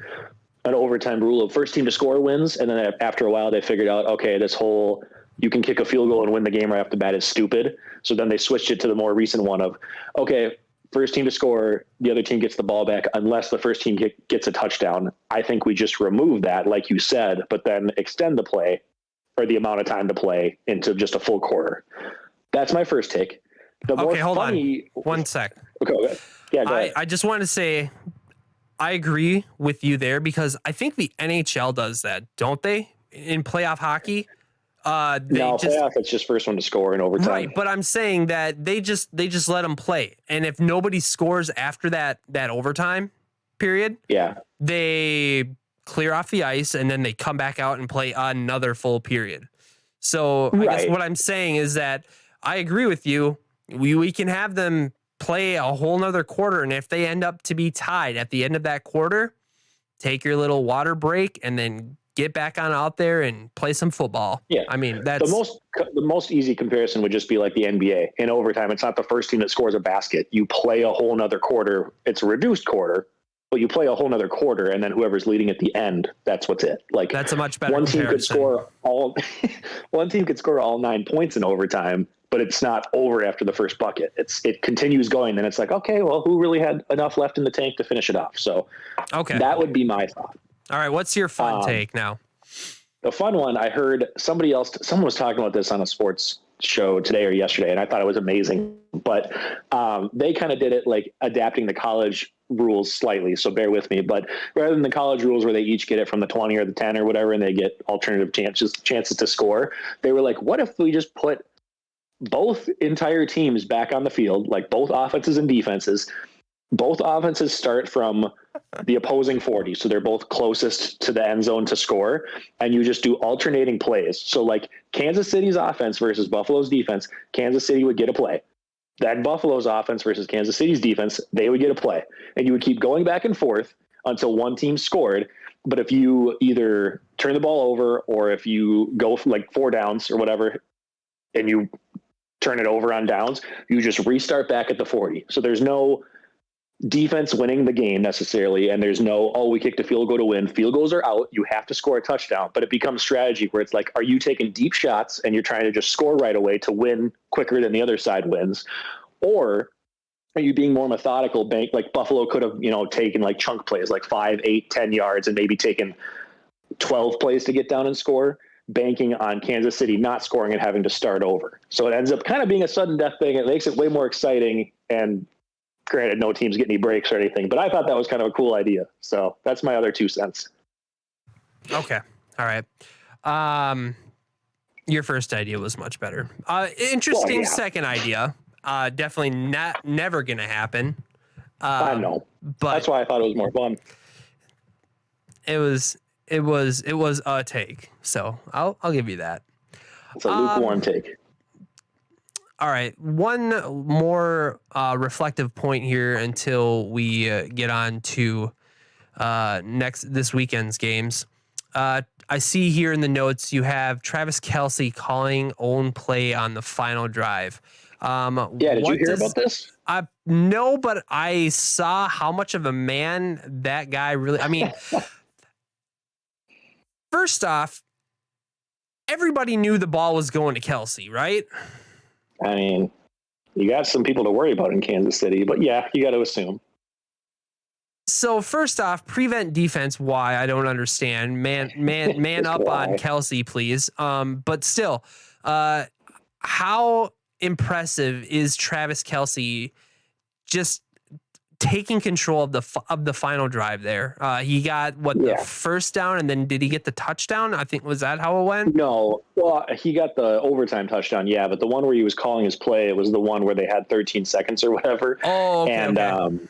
an overtime rule of first team to score wins. And then after a while they figured out, okay, this whole you can kick a field goal and win the game right off the bat is stupid. So then they switched it to the more recent one of, okay, first team to score, the other team gets the ball back unless the first team gets a touchdown. I think we just remove that, like you said, but then extend the play or the amount of time to play into just a full quarter. That's my first take. Hold on. 1 sec. Okay, go ahead. Yeah, go ahead. I just want to say I agree with you there because I think the NHL does that, don't they? In playoff hockey. Playoff, it's just first one to score in overtime. Right, but I'm saying that they just let them play, and if nobody scores after that overtime period, they clear off the ice, and then they come back out and play another full period. So I guess what I'm saying is that I agree with you. We can have them play a whole nother quarter. And if they end up to be tied at the end of that quarter, take your little water break and then get back on out there and play some football. Yeah. I mean, that's the most easy comparison would just be like the NBA. In overtime, it's not the first team that scores a basket. You play a whole nother quarter. It's a reduced quarter, but you play a whole nother quarter, and then whoever's leading at the end, that's what's it. Like, that's a much better one team could comparison. score all one team could score all 9 points in overtime, but it's not over after the first bucket. It continues going. Then it's like, okay, well, who really had enough left in the tank to finish it off? So that would be my thought. All right. What's your fun take now? The fun one, I heard someone was talking about this on a sports show today or yesterday, and I thought it was amazing. But they kind of did it like adapting the college rules slightly, so bear with me. But rather than the college rules where they each get it from the 20 or the 10 or whatever, and they get alternative chances to score, they were like, what if we just put both entire teams back on the field, like both offenses and defenses? Both offenses start from the opposing 40, so they're both closest to the end zone to score, and you just do alternating plays. So like Kansas City's offense versus Buffalo's defense, Kansas City would get a play. Then Buffalo's offense versus Kansas City's defense, they would get a play. And you would keep going back and forth until one team scored. But if you either turn the ball over or if you go for like 4 downs or whatever, and you turn it over on downs, you just restart back at the 40. So there's no defense winning the game necessarily, and there's no, we kicked a field goal to win. Field goals are out. You have to score a touchdown, but it becomes strategy where it's like, are you taking deep shots and you're trying to just score right away to win quicker than the other side wins? Or are you being more methodical? Like Buffalo could have, taken like chunk plays, like 5, 8, 10 yards and maybe taken 12 plays to get down and score, banking on Kansas City not scoring and having to start over. So it ends up kind of being a sudden death thing. It makes it way more exciting, and granted, no teams get any breaks or anything, but I thought that was kind of a cool idea. So that's my other 2 cents. Okay. All right. Your first idea was much better. Interesting second idea. Definitely never going to happen. I know, but that's why I thought it was more fun. It was a take. So I'll give you that. It's a lukewarm take. All right, one more reflective point here until we get on to this weekend's games. I see here in the notes you have Travis Kelce calling own play on the final drive. Did you hear about this? No, but I saw how much of a man that guy really. I mean, first off, everybody knew the ball was going to Kelce, right? I mean, you got some people to worry about in Kansas City, but yeah, you got to assume. So first off, prevent defense. Why? I don't understand. Man up on Kelce, please. But still, how impressive is Travis Kelce just taking control of the final drive there? He got the first down, and then did he get the touchdown? I think, was that how it went? No, well, he got the overtime touchdown, but the one where he was calling his play, it was the one where they had 13 seconds or whatever. Oh, okay. And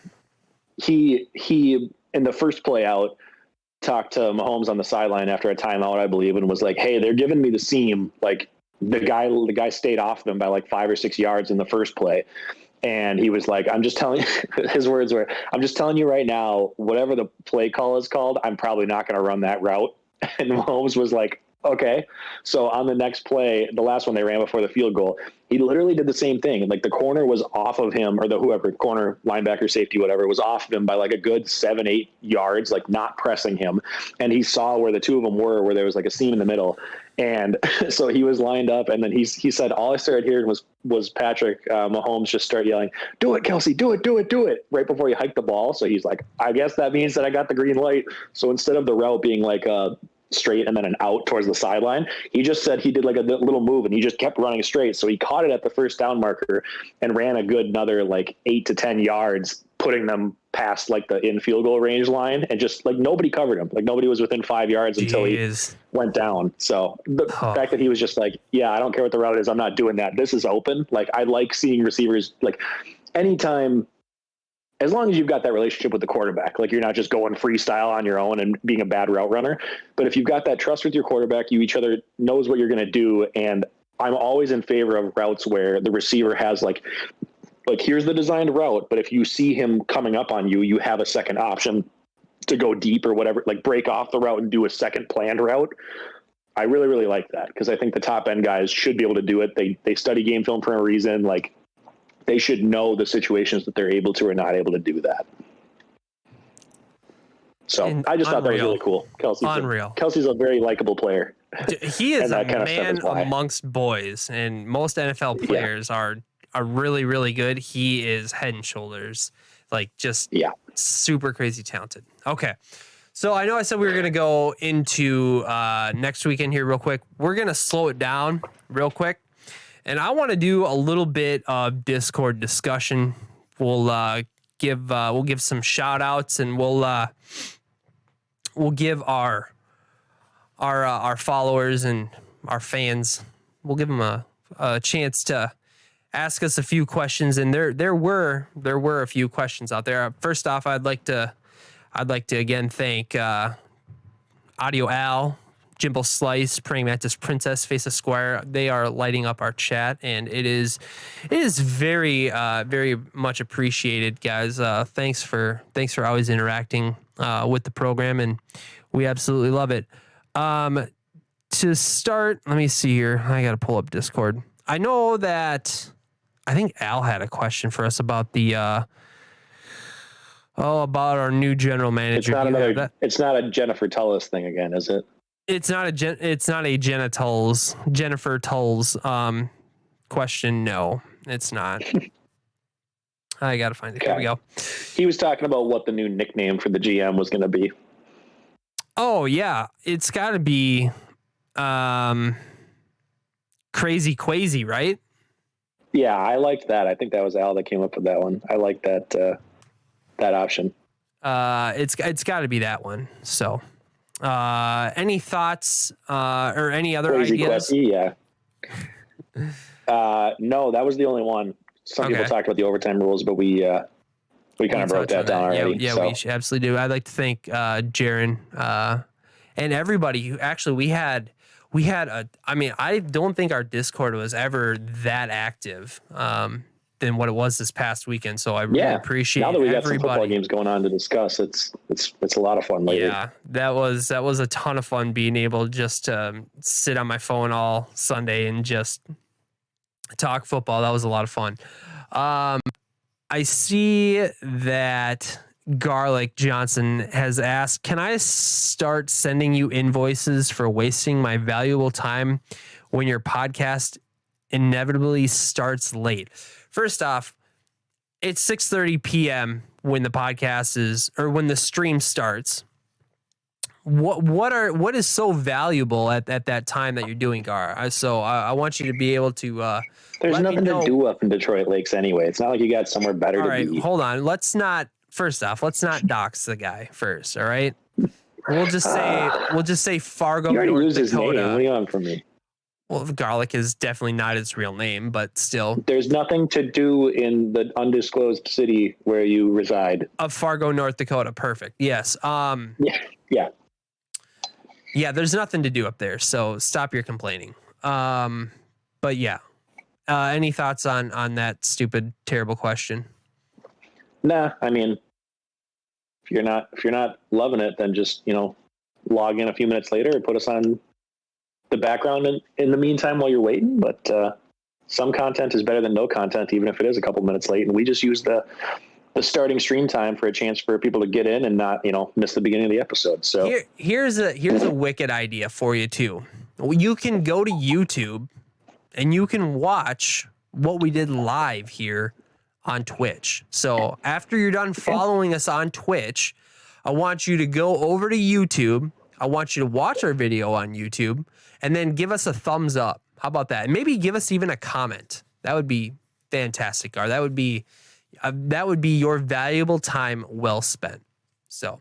he in the first play out talked to Mahomes on the sideline after a timeout, I believe, and was like, "Hey, they're giving me the seam. Like the guy stayed off them by like 5 or 6 yards in the first play." And he was like, I'm just telling you, his words were, I'm just telling you right now, whatever the play call is called, I'm probably not going to run that route. And Mahomes was like, okay. So on the next play, the last one they ran before the field goal, he literally did the same thing. Like the corner was off of him, or the whoever, corner, linebacker, safety, whatever, was off of him by like a good 7, 8 yards, like not pressing him. And he saw where the two of them were, where there was like a seam in the middle. And so he was lined up, and then he said, all I started hearing was Patrick Mahomes just start yelling, "Do it, Kelce, do it, do it, do it," right before he hiked the ball. So he's like, I guess that means that I got the green light. So instead of the route being like straight and then an out towards the sideline, he just said he did like a little move, and he just kept running straight. So he caught it at the first down marker and ran a good another like 8 to 10 yards, putting them past like the in field goal range line, and just like nobody covered him. Like nobody was within 5 yards until he went down. So the fact that he was just like, yeah, I don't care what the route is, I'm not doing that. This is open. Like I like seeing receivers, like anytime, as long as you've got that relationship with the quarterback, like you're not just going freestyle on your own and being a bad route runner. But if you've got that trust with your quarterback, each other knows what you're going to do. And I'm always in favor of routes where the receiver has like like, here's the designed route, but if you see him coming up on you, you have a second option to go deep or whatever, like break off the route and do a second planned route. I really, really like that because I think the top end guys should be able to do it. They study game film for a reason. Like, they should know the situations that they're able to or not able to do that. So I just thought that was really cool. Kelsey's a very likable player. He is a man amongst boys, and most NFL players are really, really good. He is head and shoulders, like, just super crazy talented. Okay. So I know I said we were going to go into next weekend here real quick. We're going to slow it down real quick. And I want to do a little bit of Discord discussion. We'll give some shout outs, and we'll give our followers and our fans, we'll give them a chance to ask us a few questions. And there were a few questions out there. First off, I'd like to again thank Audio Al, Jimbo Slice, Praying Mantis Princess, FaceEsquire. They are lighting up our chat, and it is very very much appreciated, guys. Thanks for always interacting with the program, and we absolutely love it. To start, let me see here. I got to pull up Discord. I know that I think Al had a question for us about the about our new general manager. It's not a Jennifer Tullis thing again, is it? It's not a Jennifer Tulls question. No, it's not. I got to find it. Okay. Here we go. He was talking about what the new nickname for the GM was going to be. Oh yeah, it's got to be Crazy Quazy, right? Yeah, I liked that. I think that was Al that came up with that one. I like that option. It's got to be that one. So, any thoughts or any other Crazy ideas? Quazy, yeah. No, that was the only one. Some people talked about the overtime rules, but we kind of broke that down already. Yeah, we should absolutely do. I'd like to thank Jaron and everybody who actually we had I don't think our Discord was ever that active than what it was this past weekend. So I really appreciate now that we got everybody. some football games going on to discuss. It's a lot of fun lately. Yeah, that was a ton of fun being able just to sit on my phone all Sunday and just talk football. That was a lot of fun. I see that Garlic Johnson has asked, can I start sending you invoices for wasting my valuable time when your podcast inevitably starts late? First off, it's 6:30 p.m. when the podcast is, or when the stream starts. What is so valuable at that time that you're doing, Gar? So I want you to be able to. There's nothing to do up in Detroit Lakes anyway. It's not like you got somewhere better to be. Hold on. Let's not dox the guy first. All right. We'll just say Fargo, North Dakota. What do you want from me? Well, Garlic is definitely not his real name, but still. There's nothing to do in the undisclosed city where you reside. Of Fargo, North Dakota. Perfect. Yes. Yeah, there's nothing to do up there, so stop your complaining. But yeah. Any thoughts on that stupid, terrible question? Nah, I mean, if you're not loving it, then just, log in a few minutes later and put us on the background in the meantime while you're waiting. But some content is better than no content, even if it is a couple minutes late. And we just use the starting stream time for a chance for people to get in and not, miss the beginning of the episode. So here's a wicked idea for you too. You can go to YouTube and you can watch what we did live here on Twitch. So after you're done following us on Twitch, I want you to go over to YouTube. I want you to watch our video on YouTube and then give us a thumbs up. How about that? And maybe give us even a comment. That would be fantastic, Gar. That would be your valuable time well spent. So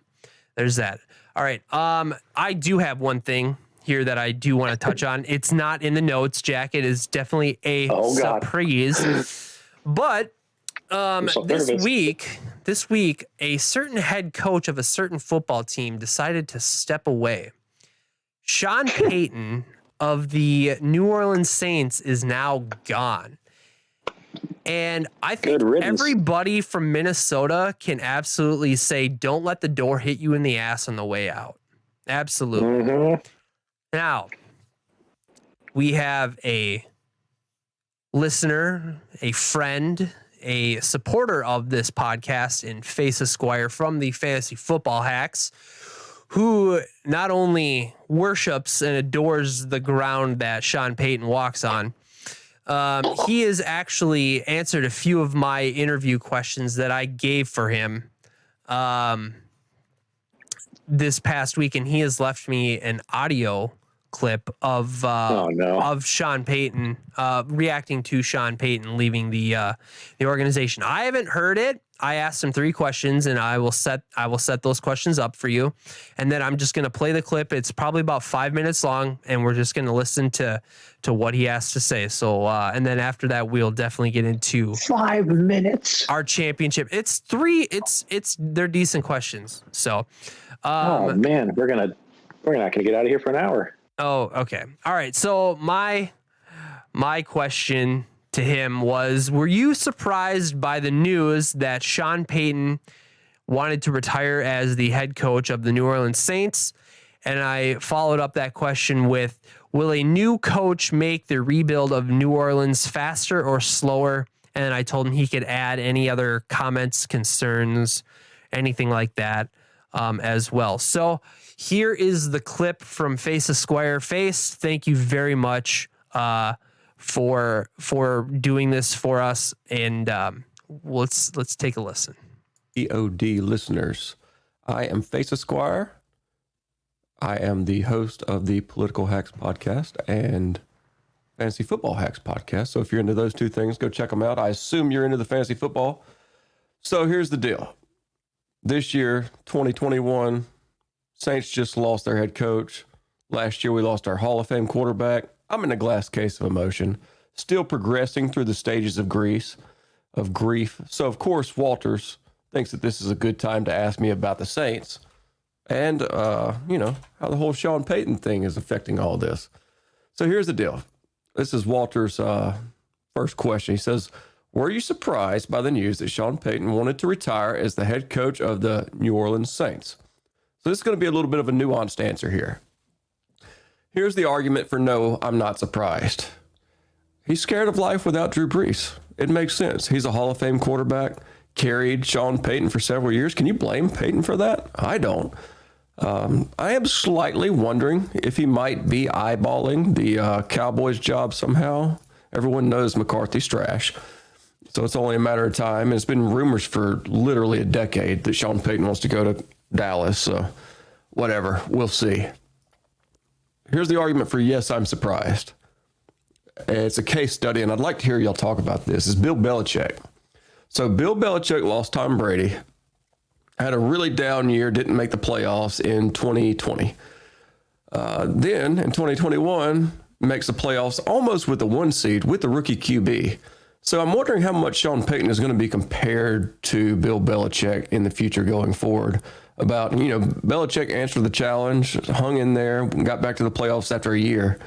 there's that. All right. I do have one thing here that I do want to touch on. It's not in the notes, Jack. It is definitely a surprise. But this week, a certain head coach of a certain football team decided to step away. Sean Payton of the New Orleans Saints is now gone. And I think Good riddance. everybody from Minnesota can absolutely say, don't let the door hit you in the ass on the way out. Absolutely. Mm-hmm. Now, we have a listener, a friend, a supporter of this podcast in FaceEsquire from the Fantasy Football Hacks, who not only worships and adores the ground that Sean Payton walks on, he has actually answered a few of my interview questions that I gave for him this past week, and he has left me an audio clip of Sean Payton reacting to Sean Payton leaving the organization. I haven't heard it. I asked him 3 questions, and I will set those questions up for you, and then I'm just going to play the clip. It's probably about 5 minutes long, and we're just going to listen to what he has to say. So, and then after that, we'll definitely get into 5 minutes. Our championship. They're decent questions. So, oh man, we're not gonna get out of here for an hour. Oh, okay. All right. So my question to him was, were you surprised by the news that Sean Payton wanted to retire as the head coach of the New Orleans Saints? And I followed up that question with, will a new coach make the rebuild of New Orleans faster or slower? And I told him he could add any other comments, concerns, anything like that as well. So here is the clip from FaceEsquire. Face, thank you very much for doing this for us, and let's take a listen. EOD listeners, I am FaceEsquire. I am the host of the Political Hacks podcast and Fantasy Football Hacks podcast. So if you're into those two things, go check them out. I assume you're into the fantasy football. So here's the deal. This year, 2021, Saints just lost their head coach. Last year, we lost our Hall of Fame quarterback. I'm in a glass case of emotion, still progressing through the stages of grief. So, of course, Walters thinks that this is a good time to ask me about the Saints and, how the whole Sean Payton thing is affecting all this. So here's the deal. This is Walters' first question. He says, were you surprised by the news that Sean Payton wanted to retire as the head coach of the New Orleans Saints? So this is going to be a little bit of a nuanced answer here. Here's the argument for no, I'm not surprised. He's scared of life without Drew Brees. It makes sense. He's a Hall of Fame quarterback, carried Sean Payton for several years. Can you blame Payton for that? I don't. I am slightly wondering if he might be eyeballing the Cowboys job somehow. Everyone knows McCarthy's trash. So it's only a matter of time. And it's been rumors for literally a decade that Sean Payton wants to go to Dallas. So whatever, we'll see. Here's the argument for yes, I'm surprised. It's a case study, and I'd like to hear y'all talk about this. It's Bill Belichick. So Bill Belichick lost Tom Brady, had a really down year, didn't make the playoffs in 2020. Then in 2021, makes the playoffs almost with the 1 seed with the rookie QB. So I'm wondering how much Sean Payton is going to be compared to Bill Belichick in the future going forward. About, Belichick answered the challenge, hung in there, got back to the playoffs after a year.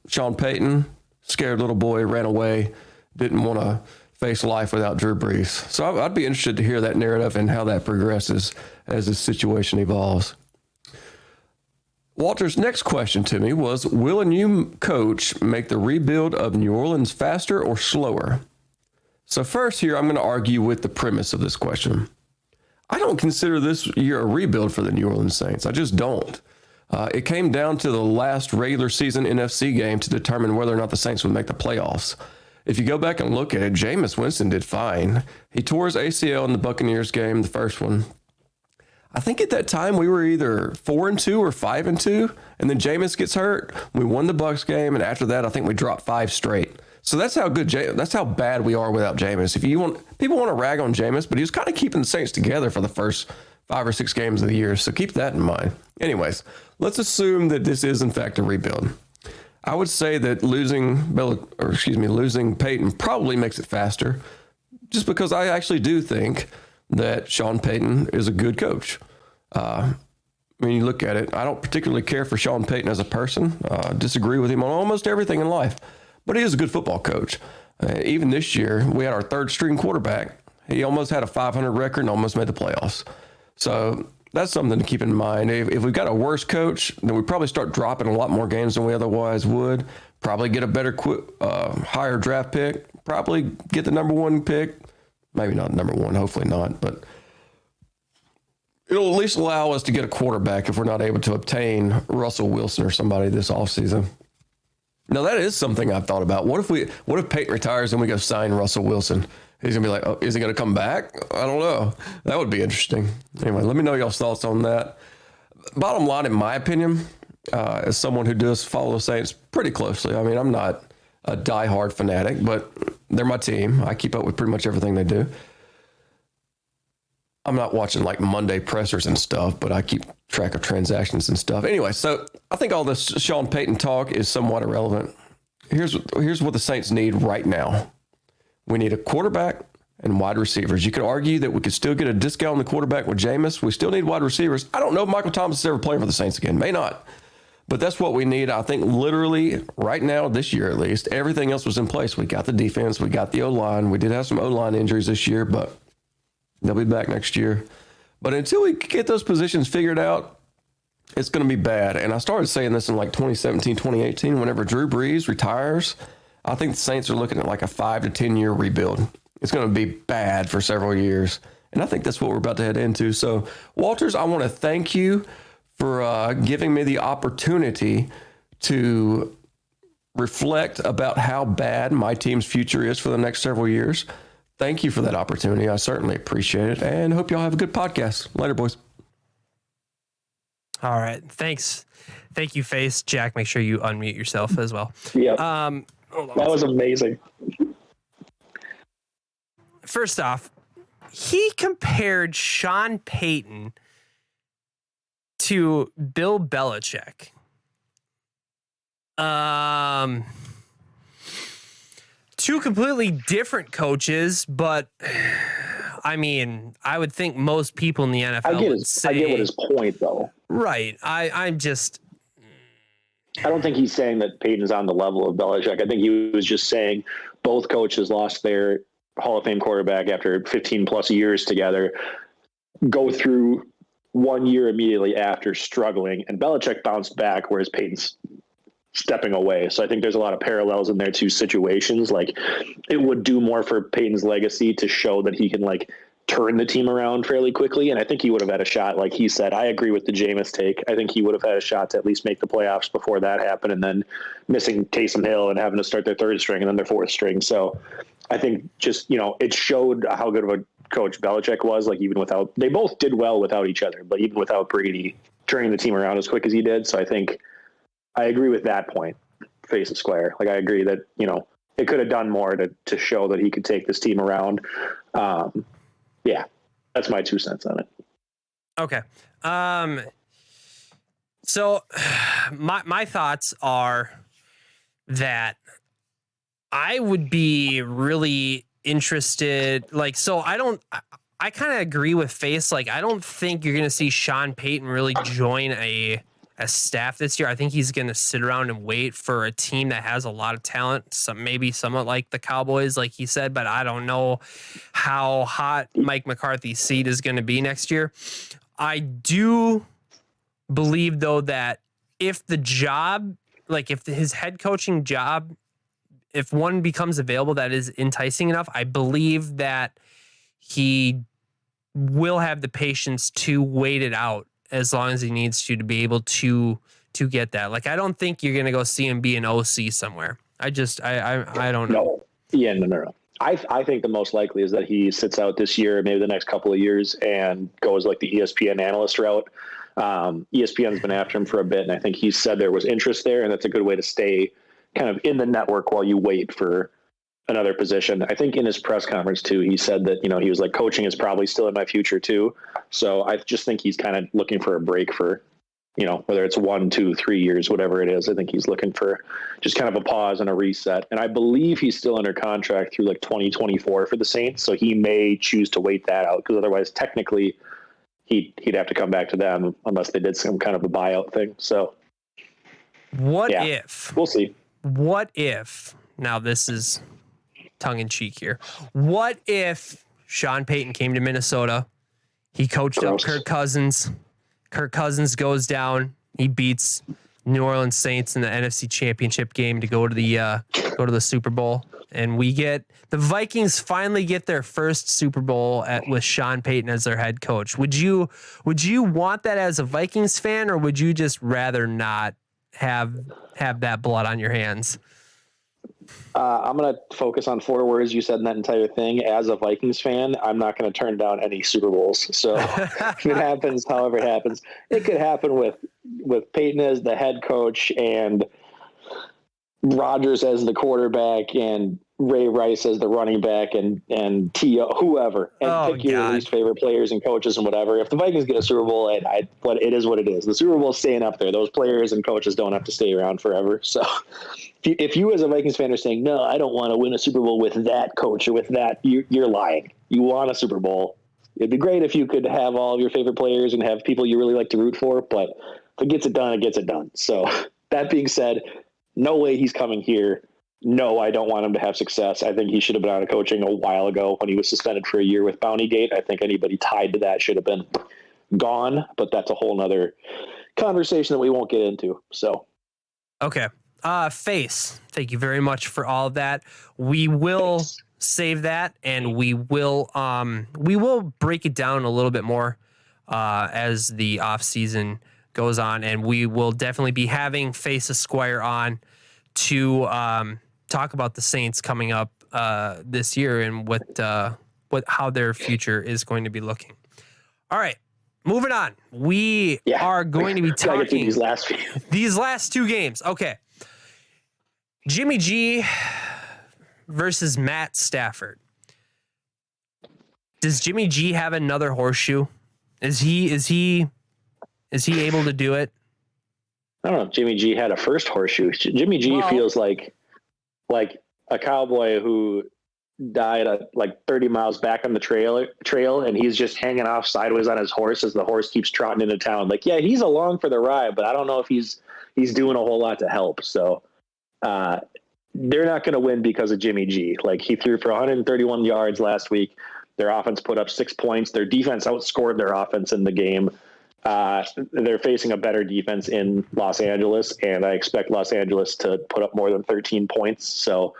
Sean Payton, scared little boy, ran away, didn't want to face life without Drew Brees. So I'd be interested to hear that narrative and how that progresses as this situation evolves. Walter's next question to me was, will a new coach make the rebuild of New Orleans faster or slower? So first here, I'm going to argue with the premise of this question. I don't consider this year a rebuild for the New Orleans Saints. I just don't. It came down to the last regular season NFC game to determine whether or not the Saints would make the playoffs. If you go back and look at it, Jameis Winston did fine. He tore his ACL in the Buccaneers game, the first one. I think at that time we were either 4-2 or 5-2, and then Jameis gets hurt. We won the Bucs game, and after that, I think we dropped 5 straight. So that's how that's how bad we are without Jameis. People want to rag on Jameis, but he was kind of keeping the Saints together for the first 5 or 6 games of the year. So keep that in mind. Anyways, let's assume that this is in fact a rebuild. I would say that losing Payton probably makes it faster, just because I actually do think that Sean Payton is a good coach. When you look at it, I don't particularly care for Sean Payton as a person. Disagree with him on almost everything in life, but he is a good football coach. Even this year, we had our third string quarterback. He almost had a 500 record and almost made the playoffs. So that's something to keep in mind. If we've got a worse coach, then we probably start dropping a lot more games than we otherwise would. Probably get a better, higher draft pick. Probably get the number one pick. Maybe not number one, hopefully not. But it'll at least allow us to get a quarterback if we're not able to obtain Russell Wilson or somebody this offseason. Now, that is something I've thought about. What if Payton retires and we go sign Russell Wilson? He's going to be like, oh, is he going to come back? I don't know. That would be interesting. Anyway, let me know y'all's thoughts on that. Bottom line, in my opinion, as someone who does follow the Saints pretty closely, I mean, I'm not a diehard fanatic, but they're my team. I keep up with pretty much everything they do. I'm not watching like Monday pressers and stuff, but I keep track of transactions and stuff. Anyway, so I think all this Sean Payton talk is somewhat irrelevant. Here's what the Saints need right now. We need a quarterback and wide receivers. You could argue that we could still get a discount on the quarterback with Jameis. We still need wide receivers. I don't know if Michael Thomas is ever playing for the Saints again. May not. But that's what we need. I think literally right now, this year at least, everything else was in place. We got the defense. We got the O-line. We did have some O-line injuries this year, but they'll be back next year. But until we get those positions figured out, it's going to be bad. And I started saying this in like 2017, 2018, whenever Drew Brees retires. I think the Saints are looking at like a 5 to 10 year rebuild. It's going to be bad for several years. And I think that's what we're about to head into. So, Walters, I want to thank you for giving me the opportunity to reflect about how bad my team's future is for the next several years. Thank you for that opportunity. I certainly appreciate it, and hope y'all have a good podcast. Later, boys. All right. Thanks. Thank you, Face. Jack, make sure you unmute yourself as well. Yeah. That was amazing. First off, he compared Sean Payton to Bill Belichick. Two completely different coaches, but I mean, I would think most people in the NFL would say, I get what his point, though. Right. I don't think he's saying that Payton's on the level of Belichick. I think he was just saying both coaches lost their Hall of Fame quarterback after 15 plus years together, go through 1 year immediately after struggling, and Belichick bounced back, whereas Payton's stepping away. So I think there's a lot of parallels in their two situations. Like, it would do more for Payton's legacy to show that he can like turn the team around fairly quickly. And I think he would have had a shot. Like he said, I agree with the Jameis take. I think he would have had a shot to at least make the playoffs before that happened. And then missing Taysom Hill and having to start their third string and then their fourth string. So I think just, it showed how good of a coach Belichick was. Like they both did well without each other, but even without Brady turning the team around as quick as he did. So I think I agree with that point. FaceEsquire. Like I agree that, it could have done more to show that he could take this team around. Yeah, that's my 2 cents on it. okay. So my thoughts are that I would be really interested. I kind of agree with Face. Like, I don't think you're going to see Sean Payton really join a staff this year. I think he's going to sit around and wait for a team that has a lot of talent, maybe somewhat like the Cowboys, like he said, but I don't know how hot Mike McCarthy's seat is going to be next year. I do believe, though, that if the job, if his head coaching job, if one becomes available that is enticing enough, I believe that he will have the patience to wait it out as long as he needs to be able to get that. Like, I don't think you're going to go see him be an OC somewhere. I don't know. No. Yeah, no. I think the most likely is that he sits out this year, maybe the next couple of years, and goes like the ESPN analyst route. ESPN's been after him for a bit, and I think he said there was interest there, and that's a good way to stay kind of in the network while you wait for another position. I think in his press conference too, he said that, he was like, coaching is probably still in my future too. So I just think he's kind of looking for a break for, whether it's 1, 2, 3 years, whatever it is. I think he's looking for just kind of a pause and a reset. And I believe he's still under contract through like 2024 for the Saints. So he may choose to wait that out, because otherwise technically he'd have to come back to them unless they did some kind of a buyout thing. So if, we'll see. What if, now this is tongue in cheek here. What if Sean Payton came to Minnesota? He coached up Kirk Cousins. Kirk Cousins goes down. He beats New Orleans Saints in the NFC Championship game to go to the Super Bowl, and the Vikings finally get their first Super Bowl with Sean Payton as their head coach. Would you want that as a Vikings fan, or would you just rather not have that blood on your hands? I'm going to focus on 4 words you said in that entire thing. As a Vikings fan, I'm not going to turn down any Super Bowls. So if it happens, however it happens, it could happen with Peyton as the head coach and Rodgers as the quarterback and Ray Rice as the running back and T.O., whoever, and pick your least favorite players and coaches and whatever. If the Vikings get a Super Bowl, it is what it is. The Super Bowl is staying up there. Those players and coaches don't have to stay around forever. So if you as a Vikings fan are saying, no, I don't want to win a Super Bowl with that coach or with that, you're lying. You want a Super Bowl. It'd be great if you could have all of your favorite players and have people you really like to root for, but if it gets it done, it gets it done. So that being said, no way he's coming here. No, I don't want him to have success. I think he should have been out of coaching a while ago when he was suspended for a year with Bountygate. I think anybody tied to that should have been gone, but that's a whole nother conversation that we won't get into. So, okay. Face, thank you very much for all of that. We will save that, and we will break it down a little bit more as the off season goes on, and we will definitely be having FaceEsquire on to talk about the Saints coming up this year and how their future is going to be looking. All right, moving on. We are going to be talking these last 2 games. Okay, Jimmy G versus Matt Stafford. Does Jimmy G have another horseshoe? Is he able to do it? I don't know if Jimmy G had a first horseshoe. Jimmy G feels like a cowboy who died at like 30 miles back on the trail, and he's just hanging off sideways on his horse as the horse keeps trotting into town. Like, yeah, he's along for the ride, but I don't know if he's doing a whole lot to help. So they're not going to win because of Jimmy G. Like, he threw for 131 yards last week. Their offense put up 6 points. Their defense outscored their offense in the game. They're facing a better defense in Los Angeles, and I expect Los Angeles to put up more than 13 points. So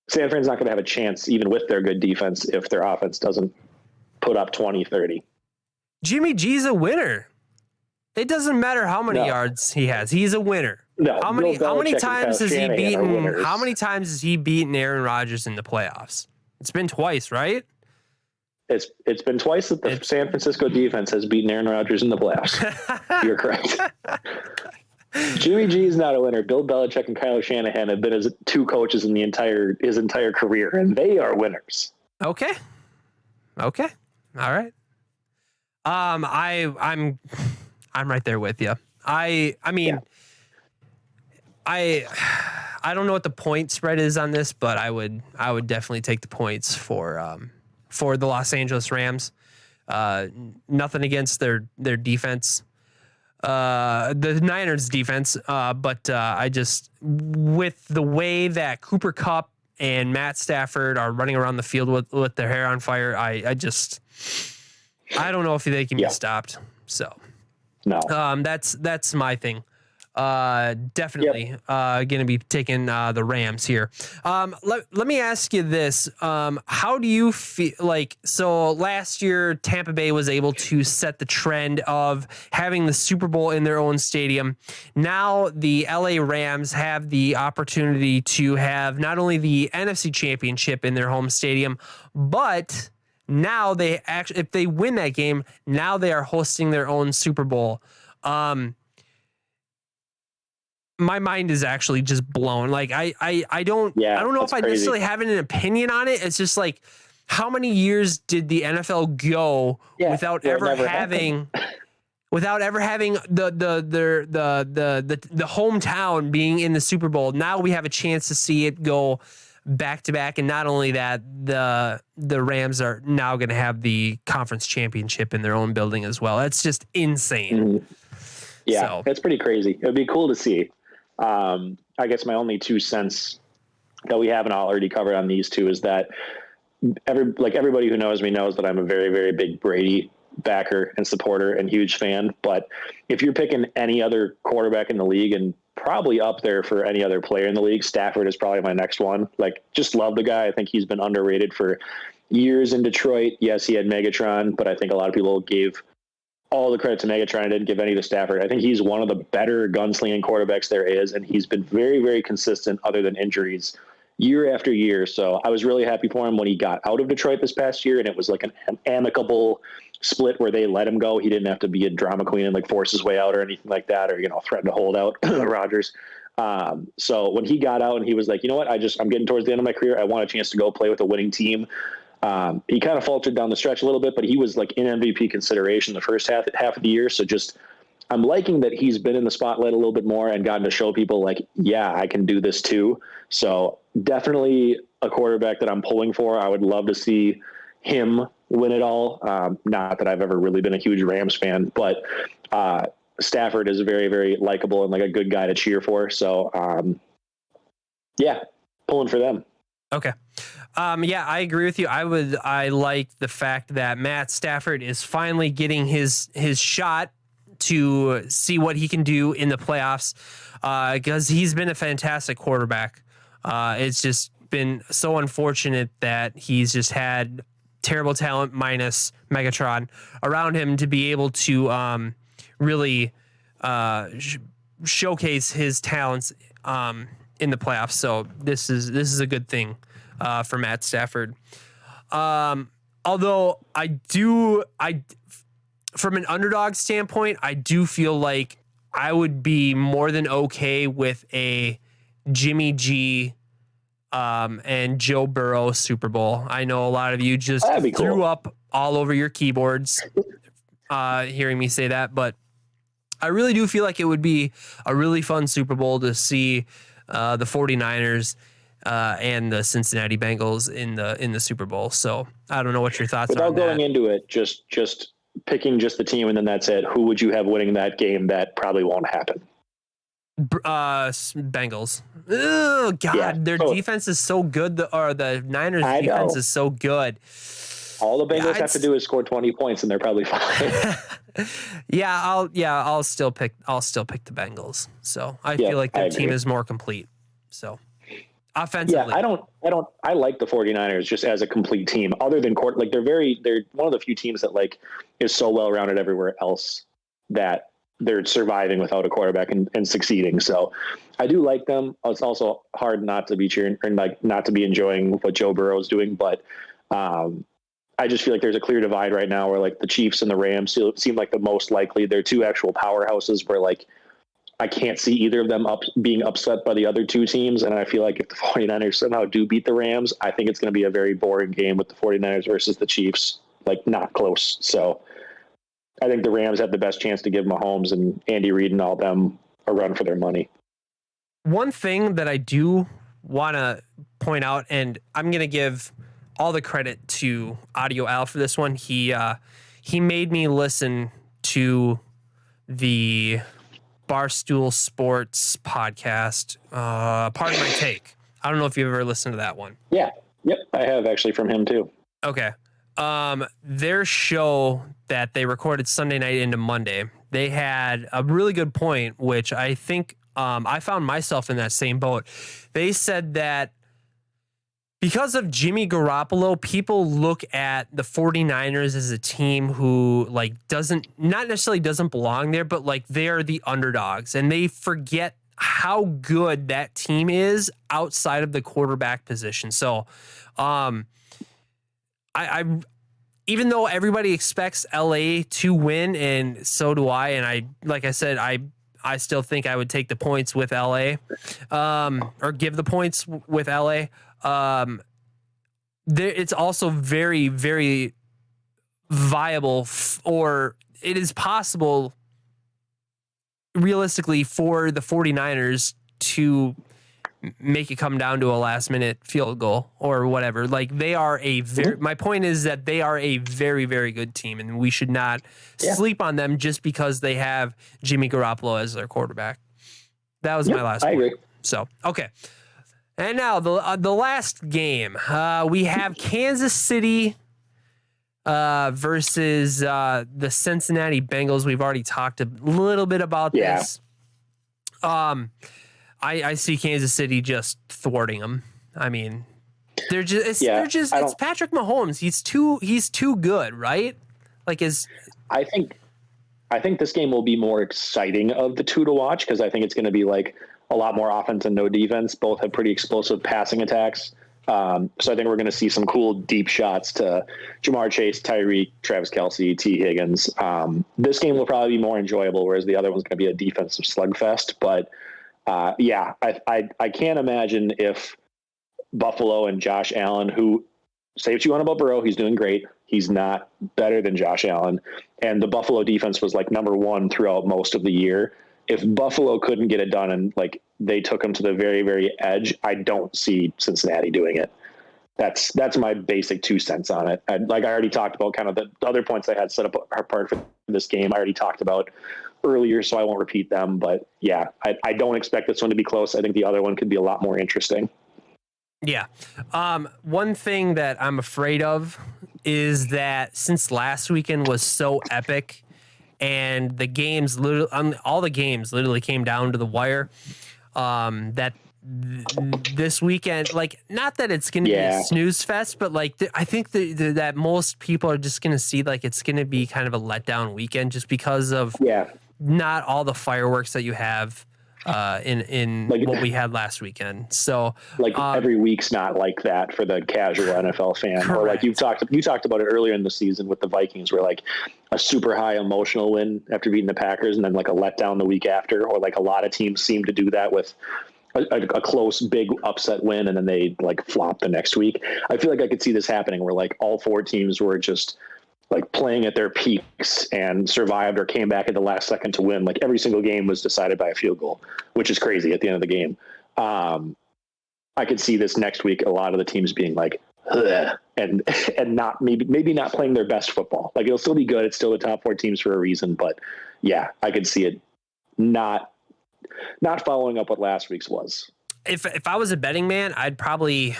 San Fran's not going to have a chance, even with their good defense, if their offense doesn't put up 20, 30. Jimmy G's a winner. It doesn't matter how many yards he has. He's a winner. No, how many times has he beaten? How many times has he beaten Aaron Rodgers in the playoffs? It's been twice, right? It's been twice that the San Francisco defense has beaten Aaron Rodgers in the playoffs. You're correct. Jimmy G is not a winner. Bill Belichick and Kyle Shanahan have been his 2 coaches in his entire career, and they are winners. Okay. All right. I'm right there with you. I mean, I don't know what the point spread is on this, but I would definitely take the points for the Los Angeles Rams. Nothing against their defense, the Niners defense, but I just, with the way that Cooper Kupp and Matt Stafford are running around the field with their hair on fire, I don't know if they can be stopped. So no, that's my thing. Definitely going to be taking the Rams here. Let me ask you this. How do you feel like, so last year Tampa Bay was able to set the trend of having the Super Bowl in their own stadium. Now the LA Rams have the opportunity to have not only the NFC Championship in their home stadium, but now they actually, if they win that game, now they are hosting their own Super Bowl. My mind is actually just blown. Like I don't know if I necessarily have an opinion on it. It's just like, how many years did the NFL go without ever having the hometown being in the Super Bowl? Now we have a chance to see it go back to back, and not only that, the Rams are now going to have the conference championship in their own building as well. That's just insane. Yeah, That's pretty crazy. It'd be cool to see. I guess my only 2 cents that we haven't already covered on these two is that everybody who knows me knows that I'm a very, very big Brady backer and supporter and huge fan. But if you're picking any other quarterback in the league, and probably up there for any other player in the league, Stafford is probably my next one. Like, just love the guy. I think he's been underrated for years in Detroit. Yes, he had Megatron, but I think a lot of people gave all the credit to Megatron and didn't give any to Stafford. I think he's one of the better gunslinging quarterbacks there is, and he's been very, very consistent other than injuries year after year. So I was really happy for him when he got out of Detroit this past year, and it was like an amicable split where they let him go. He didn't have to be a drama queen and like force his way out or anything like that, or, threaten to hold out Rodgers. So when he got out and he was like, you know what, I'm getting towards the end of my career. I want a chance to go play with a winning team. He kind of faltered down the stretch a little bit, but he was like in MVP consideration the first half of the year. So I'm liking that he's been in the spotlight a little bit more and gotten to show people like, yeah, I can do this too. So definitely a quarterback that I'm pulling for. I would love to see him win it all. Not that I've ever really been a huge Rams fan, but Stafford is very, very likable and like a good guy to cheer for. So yeah, pulling for them. Okay. Yeah, I agree with you. I like the fact that Matt Stafford is finally getting his shot to see what he can do in the playoffs, because he's been a fantastic quarterback. It's just been so unfortunate that he's just had terrible talent minus Megatron around him to be able to really showcase his talents in the playoffs. So this is a good thing for Matt Stafford. Although from an underdog standpoint, I do feel like I would be more than okay with a Jimmy G and Joe Burrow Super Bowl. I know a lot of you just threw up all over your keyboards hearing me say that, but I really do feel like it would be a really fun Super Bowl to see the 49ers and the Cincinnati Bengals in the Super Bowl. So I don't know what your thoughts are on that. Without going into it, just picking just the team and then that's it. Who would you have winning that game? That probably won't happen. Bengals. Oh God, yeah. Their defense is so good. The Niners defense is so good. All the Bengals have to do is score 20 points and they're probably fine. I'll still pick the Bengals. So I feel like their team is more complete. So offensively. Yeah, I like the 49ers just as a complete team other than court. Like they're one of the few teams that like is so well rounded everywhere else that they're surviving without a quarterback and succeeding. So I do like them. It's also hard not to be cheering and like not to be enjoying what Joe Burrow is doing. But I just feel like there's a clear divide right now where like the Chiefs and the Rams seem like the most likely. They're two actual powerhouses where like I can't see either of them being upset by the other two teams. And I feel like if the 49ers somehow do beat the Rams, I think it's going to be a very boring game with the 49ers versus the Chiefs, like not close. So I think the Rams have the best chance to give Mahomes and Andy Reid and all them a run for their money. One thing that I do want to point out, and I'm going to give all the credit to Audio Al for this one. He made me listen to the Barstool Sports podcast, Pardon My Take. I don't know if you've ever listened to that one. Yeah. Yep. I have actually from him too. Okay. Their show that they recorded Sunday night into Monday, they had a really good point, which I think I found myself in that same boat. They said that because of Jimmy Garoppolo, people look at the 49ers as a team who like not necessarily doesn't belong there, but like they're the underdogs and they forget how good that team is outside of the quarterback position. So, I even though everybody expects LA to win, and so do I, and like I said, I still think I would take the points with LA, or give the points with LA. It's also very, very viable, or it is possible realistically for the 49ers to make it come down to a last minute field goal or whatever. Like they are my point is that they are a very, very good team and we should not sleep on them just because they have Jimmy Garoppolo as their quarterback. That was my last point. I agree. So, okay. And now the last game, we have Kansas City versus the Cincinnati Bengals. We've already talked a little bit about this. I see Kansas City just thwarting them. I mean, it's Patrick Mahomes. He's too good, right? Like I think this game will be more exciting of the two to watch because I think it's going to be like a lot more offense and no defense. Both have pretty explosive passing attacks. So I think we're going to see some cool deep shots to Jamar Chase, Tyreek, Travis Kelce, T. Higgins. This game will probably be more enjoyable, whereas the other one's going to be a defensive slugfest. But I can't imagine if Buffalo and Josh Allen, who say what you want about Burrow, he's doing great. He's not better than Josh Allen. And the Buffalo defense was like number one throughout most of the year. If Buffalo couldn't get it done and like they took him to the very, very edge, I don't see Cincinnati doing it. That's my basic 2 cents on it. I already talked about kind of the other points I had set up apart for this game. I already talked about earlier, so I won't repeat them. But yeah, I don't expect this one to be close. I think the other one could be a lot more interesting. Yeah. One thing that I'm afraid of is that since last weekend was so epic and the games, all the games literally came down to the wire, that this weekend, like, not that it's going to be a snooze fest, but like, I think that most people are just going to see like it's going to be kind of a letdown weekend just because of not all the fireworks that you have in like, what we had last weekend. So like every week's not like that for the casual NFL fan. Correct. Or like you talked about it earlier in the season with the Vikings, where like a super high emotional win after beating the Packers and then like a letdown the week after, or like a lot of teams seem to do that with a close big upset win and then they like flop the next week. I feel like I could see this happening where like all 4 teams were just like playing at their peaks and survived or came back at the last second to win. Like every single game was decided by a field goal, which is crazy at the end of the game. I could see this next week, a lot of the teams being like, and not maybe not playing their best football. Like it'll still be good. It's still the top 4 teams for a reason, but yeah, I could see it not following up what last week's was. If I was a betting man, I'd probably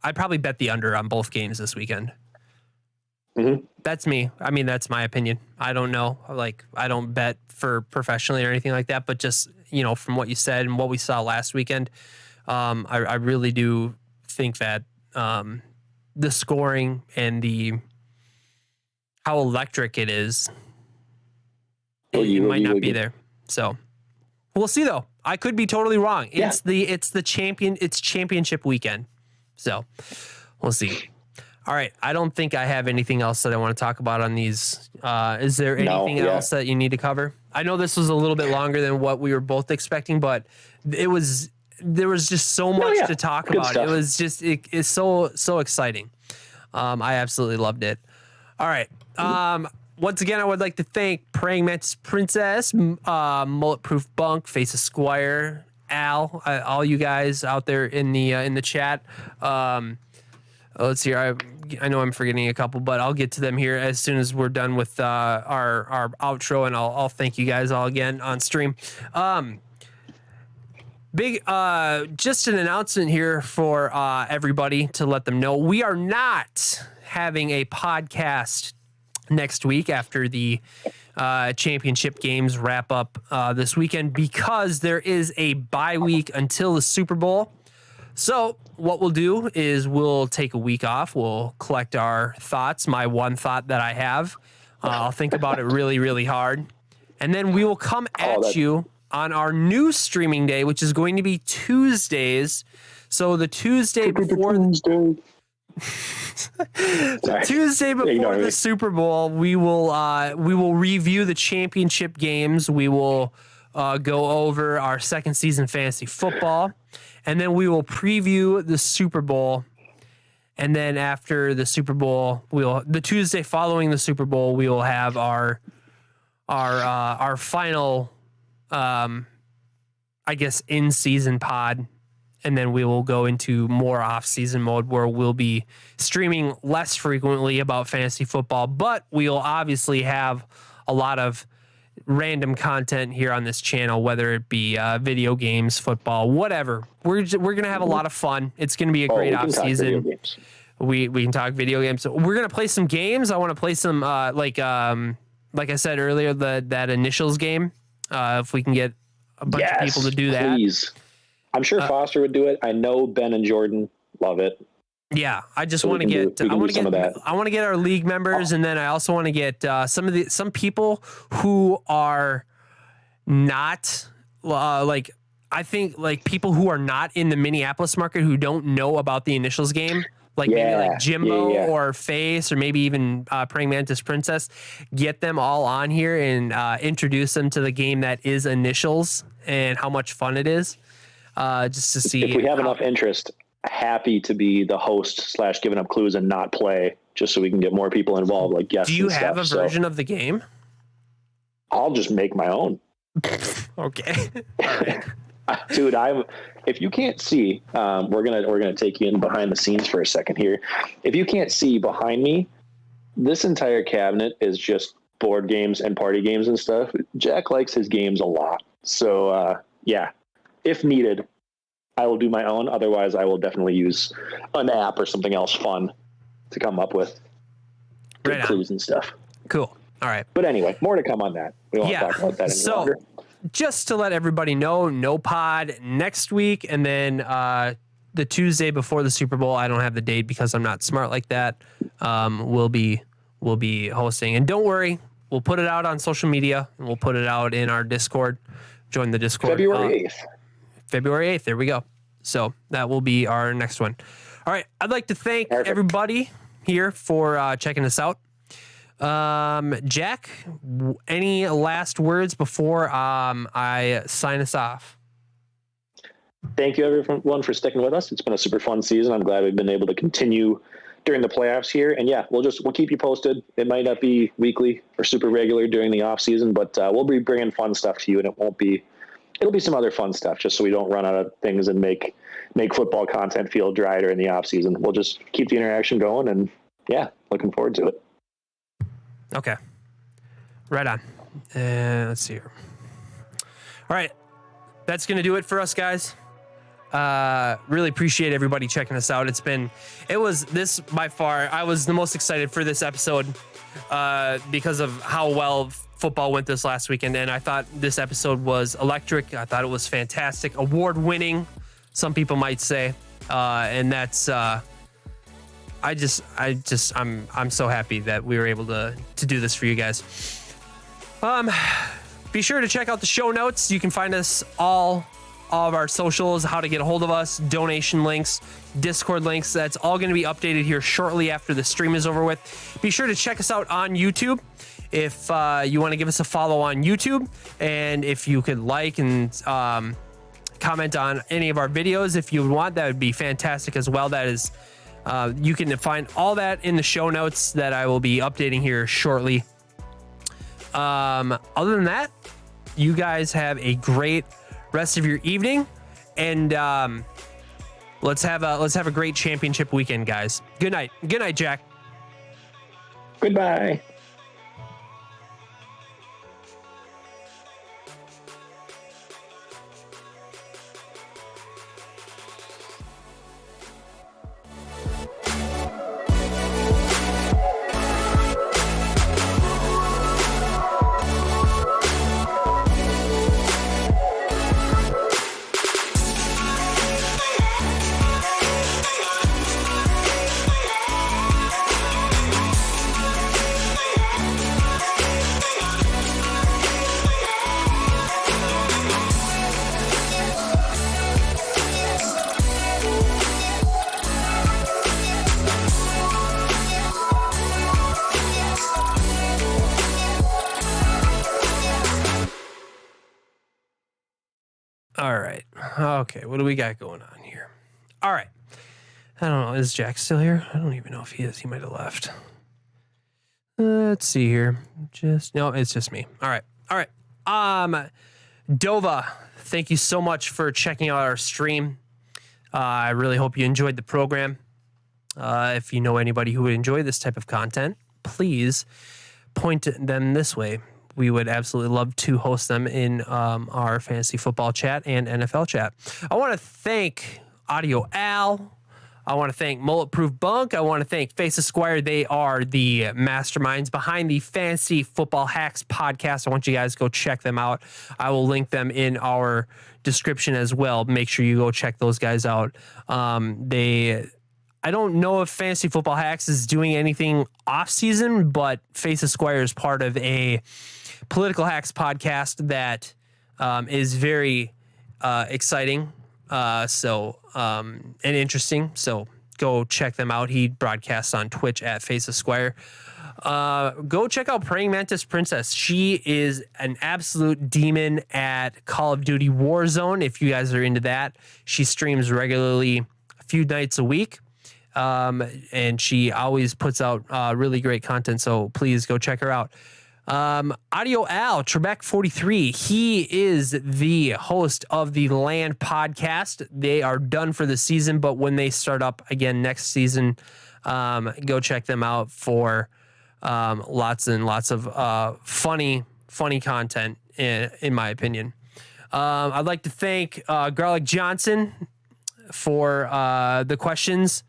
bet the under on both games this weekend. Mm-hmm. That's me. I mean, that's my opinion. I don't know. Like, I don't bet for professionally or anything like that, but just, you know, from what you said and what we saw last weekend, I really do think that the scoring and how electric it is, it might not be there. So we'll see though. I could be totally wrong. It's championship weekend. So we'll see. All right. I don't think I have anything else that I want to talk about on these. Is there anything else that you need to cover? I know this was a little bit longer than what we were both expecting, but there was just so much to talk about. Stuff. It was just, it's so exciting. I absolutely loved it. All right. Once again, I would like to thank Praying Mantis Princess, Mulletproof Bunk, FaceEsquire, Al, all you guys out there in the chat. Let's see. I know I'm forgetting a couple, but I'll get to them here as soon as we're done with our outro, and I'll thank you guys all again on stream. Just an announcement here for everybody to let them know we are not having a podcast next week after the championship games wrap up this weekend because there is a bye week until the Super Bowl. So what we'll do is we'll take a week off. We'll collect our thoughts. My one thought that I have, I'll think about it really, really hard. And then we will come at you on our new streaming day, which is going to be Tuesdays. So the Tuesday before Tuesday before the Super Bowl, we will review the championship games. We will go over our second season fantasy football. And then we will preview the Super Bowl. And then after the Super Bowl, the Tuesday following the Super Bowl, we will have our final, I guess, in-season pod. And then we will go into more off-season mode where we'll be streaming less frequently about fantasy football. But we'll obviously have a lot of random content here on this channel, whether it be video games, football, whatever. We're going to have a lot of fun. It's going to be a great off season. We can talk video games. We're going to play some games. I want to play some like I said earlier, that initials game. If we can get a bunch of people to do that. Please. I'm sure Foster would do it. I know Ben and Jordan love it. Yeah, I just want to get. I want to get our league members, and then I also want to get some people who are not like, I think, like, people who are not in the Minneapolis market who don't know about the initials game, like maybe like Jimbo or Face or maybe even Praying Mantis Princess. Get them all on here and introduce them to the game that is initials and how much fun it is. Just to see if we have enough interest. Happy to be the host / giving up clues and not play, just so we can get more people involved. Like, guests. Do you have a version of the game? I'll just make my own. Okay. All right. Dude, if you can't see, we're gonna take you in behind the scenes for a second here. If you can't see behind me, this entire cabinet is just board games and party games and stuff. Jack likes his games a lot, so if needed, I will do my own. Otherwise, I will definitely use an app or something else fun to come up with good clues and stuff. Cool. All right. But anyway, more to come on that. We won't talk about that any longer. Just to let everybody know, no pod next week, and then the Tuesday before the Super Bowl. I don't have the date because I'm not smart like that. We'll be hosting, and don't worry, we'll put it out on social media, and we'll put it out in our Discord. Join the Discord. February 8th. February 8th. There we go. So that will be our next one. All right. I'd like to thank everybody here for checking us out. Jack, any last words before I sign us off? Thank you, everyone, for sticking with us. It's been a super fun season. I'm glad we've been able to continue during the playoffs here. And we'll keep you posted. It might not be weekly or super regular during the off season, but we'll be bringing fun stuff to you, and it'll be some other fun stuff, just so we don't run out of things and make football content feel dry during the off season. We'll just keep the interaction going, and looking forward to it. Okay. Right on. Let's see here. All right. That's going to do it for us, guys. Really appreciate everybody checking us out. I was the most excited for this episode because of how well football went this last weekend, and I thought this episode was electric. I thought it was fantastic, award-winning, some people might say, and that's I'm so happy that we were able to do this for you guys. Be sure to check out the show notes. You can find us all of our socials, how to get a hold of us, donation links, Discord links. That's all going to be updated here shortly after the stream is over with. Be sure to check us out on YouTube if you want to give us a follow on YouTube, and if you could like and comment on any of our videos if you would want, that would be fantastic as well. That is you can find all that in the show notes that I will be updating here shortly. Other than that, you guys have a great rest of your evening, and let's have a great championship weekend, guys. Good night, Jack. Goodbye. All right. Okay, what do we got going on here? All right. I don't know. Is Jack still here? I don't even know if he is. He might have left. Let's see here. No, it's just me. All right. Dova, thank you so much for checking out our stream. I really hope you enjoyed the program. If you know anybody who would enjoy this type of content, please point them this way. we would absolutely love to host them in our fantasy football chat and NFL chat. I want to thank Audio Al. I want to thank Mulletproof Bunk. I want to thank FaceEsquire. They are the masterminds behind the Fantasy Football Hacks podcast. I want you guys to go check them out. I will link them in our description as well. Make sure you go check those guys out. I don't know if Fantasy Football Hacks is doing anything off season, but FaceEsquire is part of a Political Hacks podcast that is very exciting. And interesting. So go check them out. He broadcasts on Twitch at FaceEsquire. Go check out Praying Mantis Princess. She is an absolute demon at Call of Duty Warzone. If you guys are into that, she streams regularly a few nights a week. And she always puts out really great content. So please go check her out. Audio Al, Trebek43, he is the host of the Land podcast. They are done for the season, but when they start up again next season, go check them out for lots and lots of funny content, in my opinion. I'd like to thank Garlic Johnson for the questions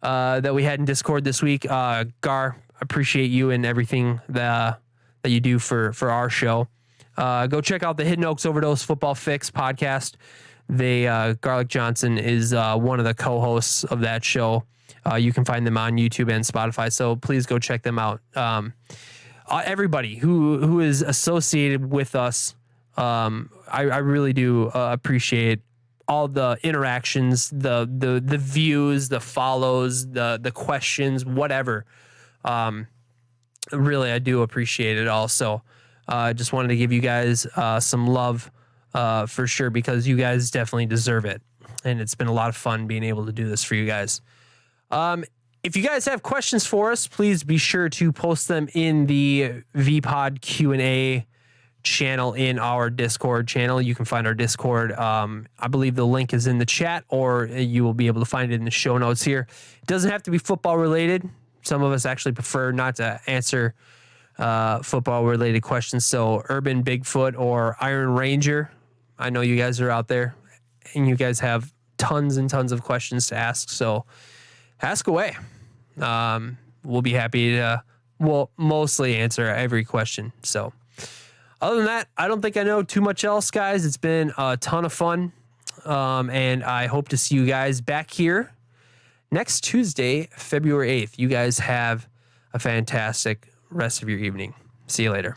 that we had in Discord this week. Gar, appreciate you and everything that you do for our show. Go check out the Hidden Oaks Overdose Football Fix podcast. Garlic Johnson is one of the co-hosts of that show. You can find them on YouTube and Spotify, so please go check them out. Everybody who is associated with us, I really do appreciate all the interactions, the views, the follows, the questions, whatever. Really, I do appreciate it all. So just wanted to give you guys some love for sure, because you guys definitely deserve it. And it's been a lot of fun being able to do this for you guys. If you guys have questions for us, please be sure to post them in the VPod Q&A channel in our Discord channel. You can find our Discord. I believe the link is in the chat, or you will be able to find it in the show notes here. It doesn't have to be football related. Some of us actually prefer not to answer football related questions. So Urban Bigfoot or Iron Ranger, I know you guys are out there and you guys have tons and tons of questions to ask. So ask away. We'll be happy to, mostly answer every question. So other than that, I don't think I know too much else, guys. It's been a ton of fun. And I hope to see you guys back here next Tuesday, February 8th. You guys have a fantastic rest of your evening. See you later.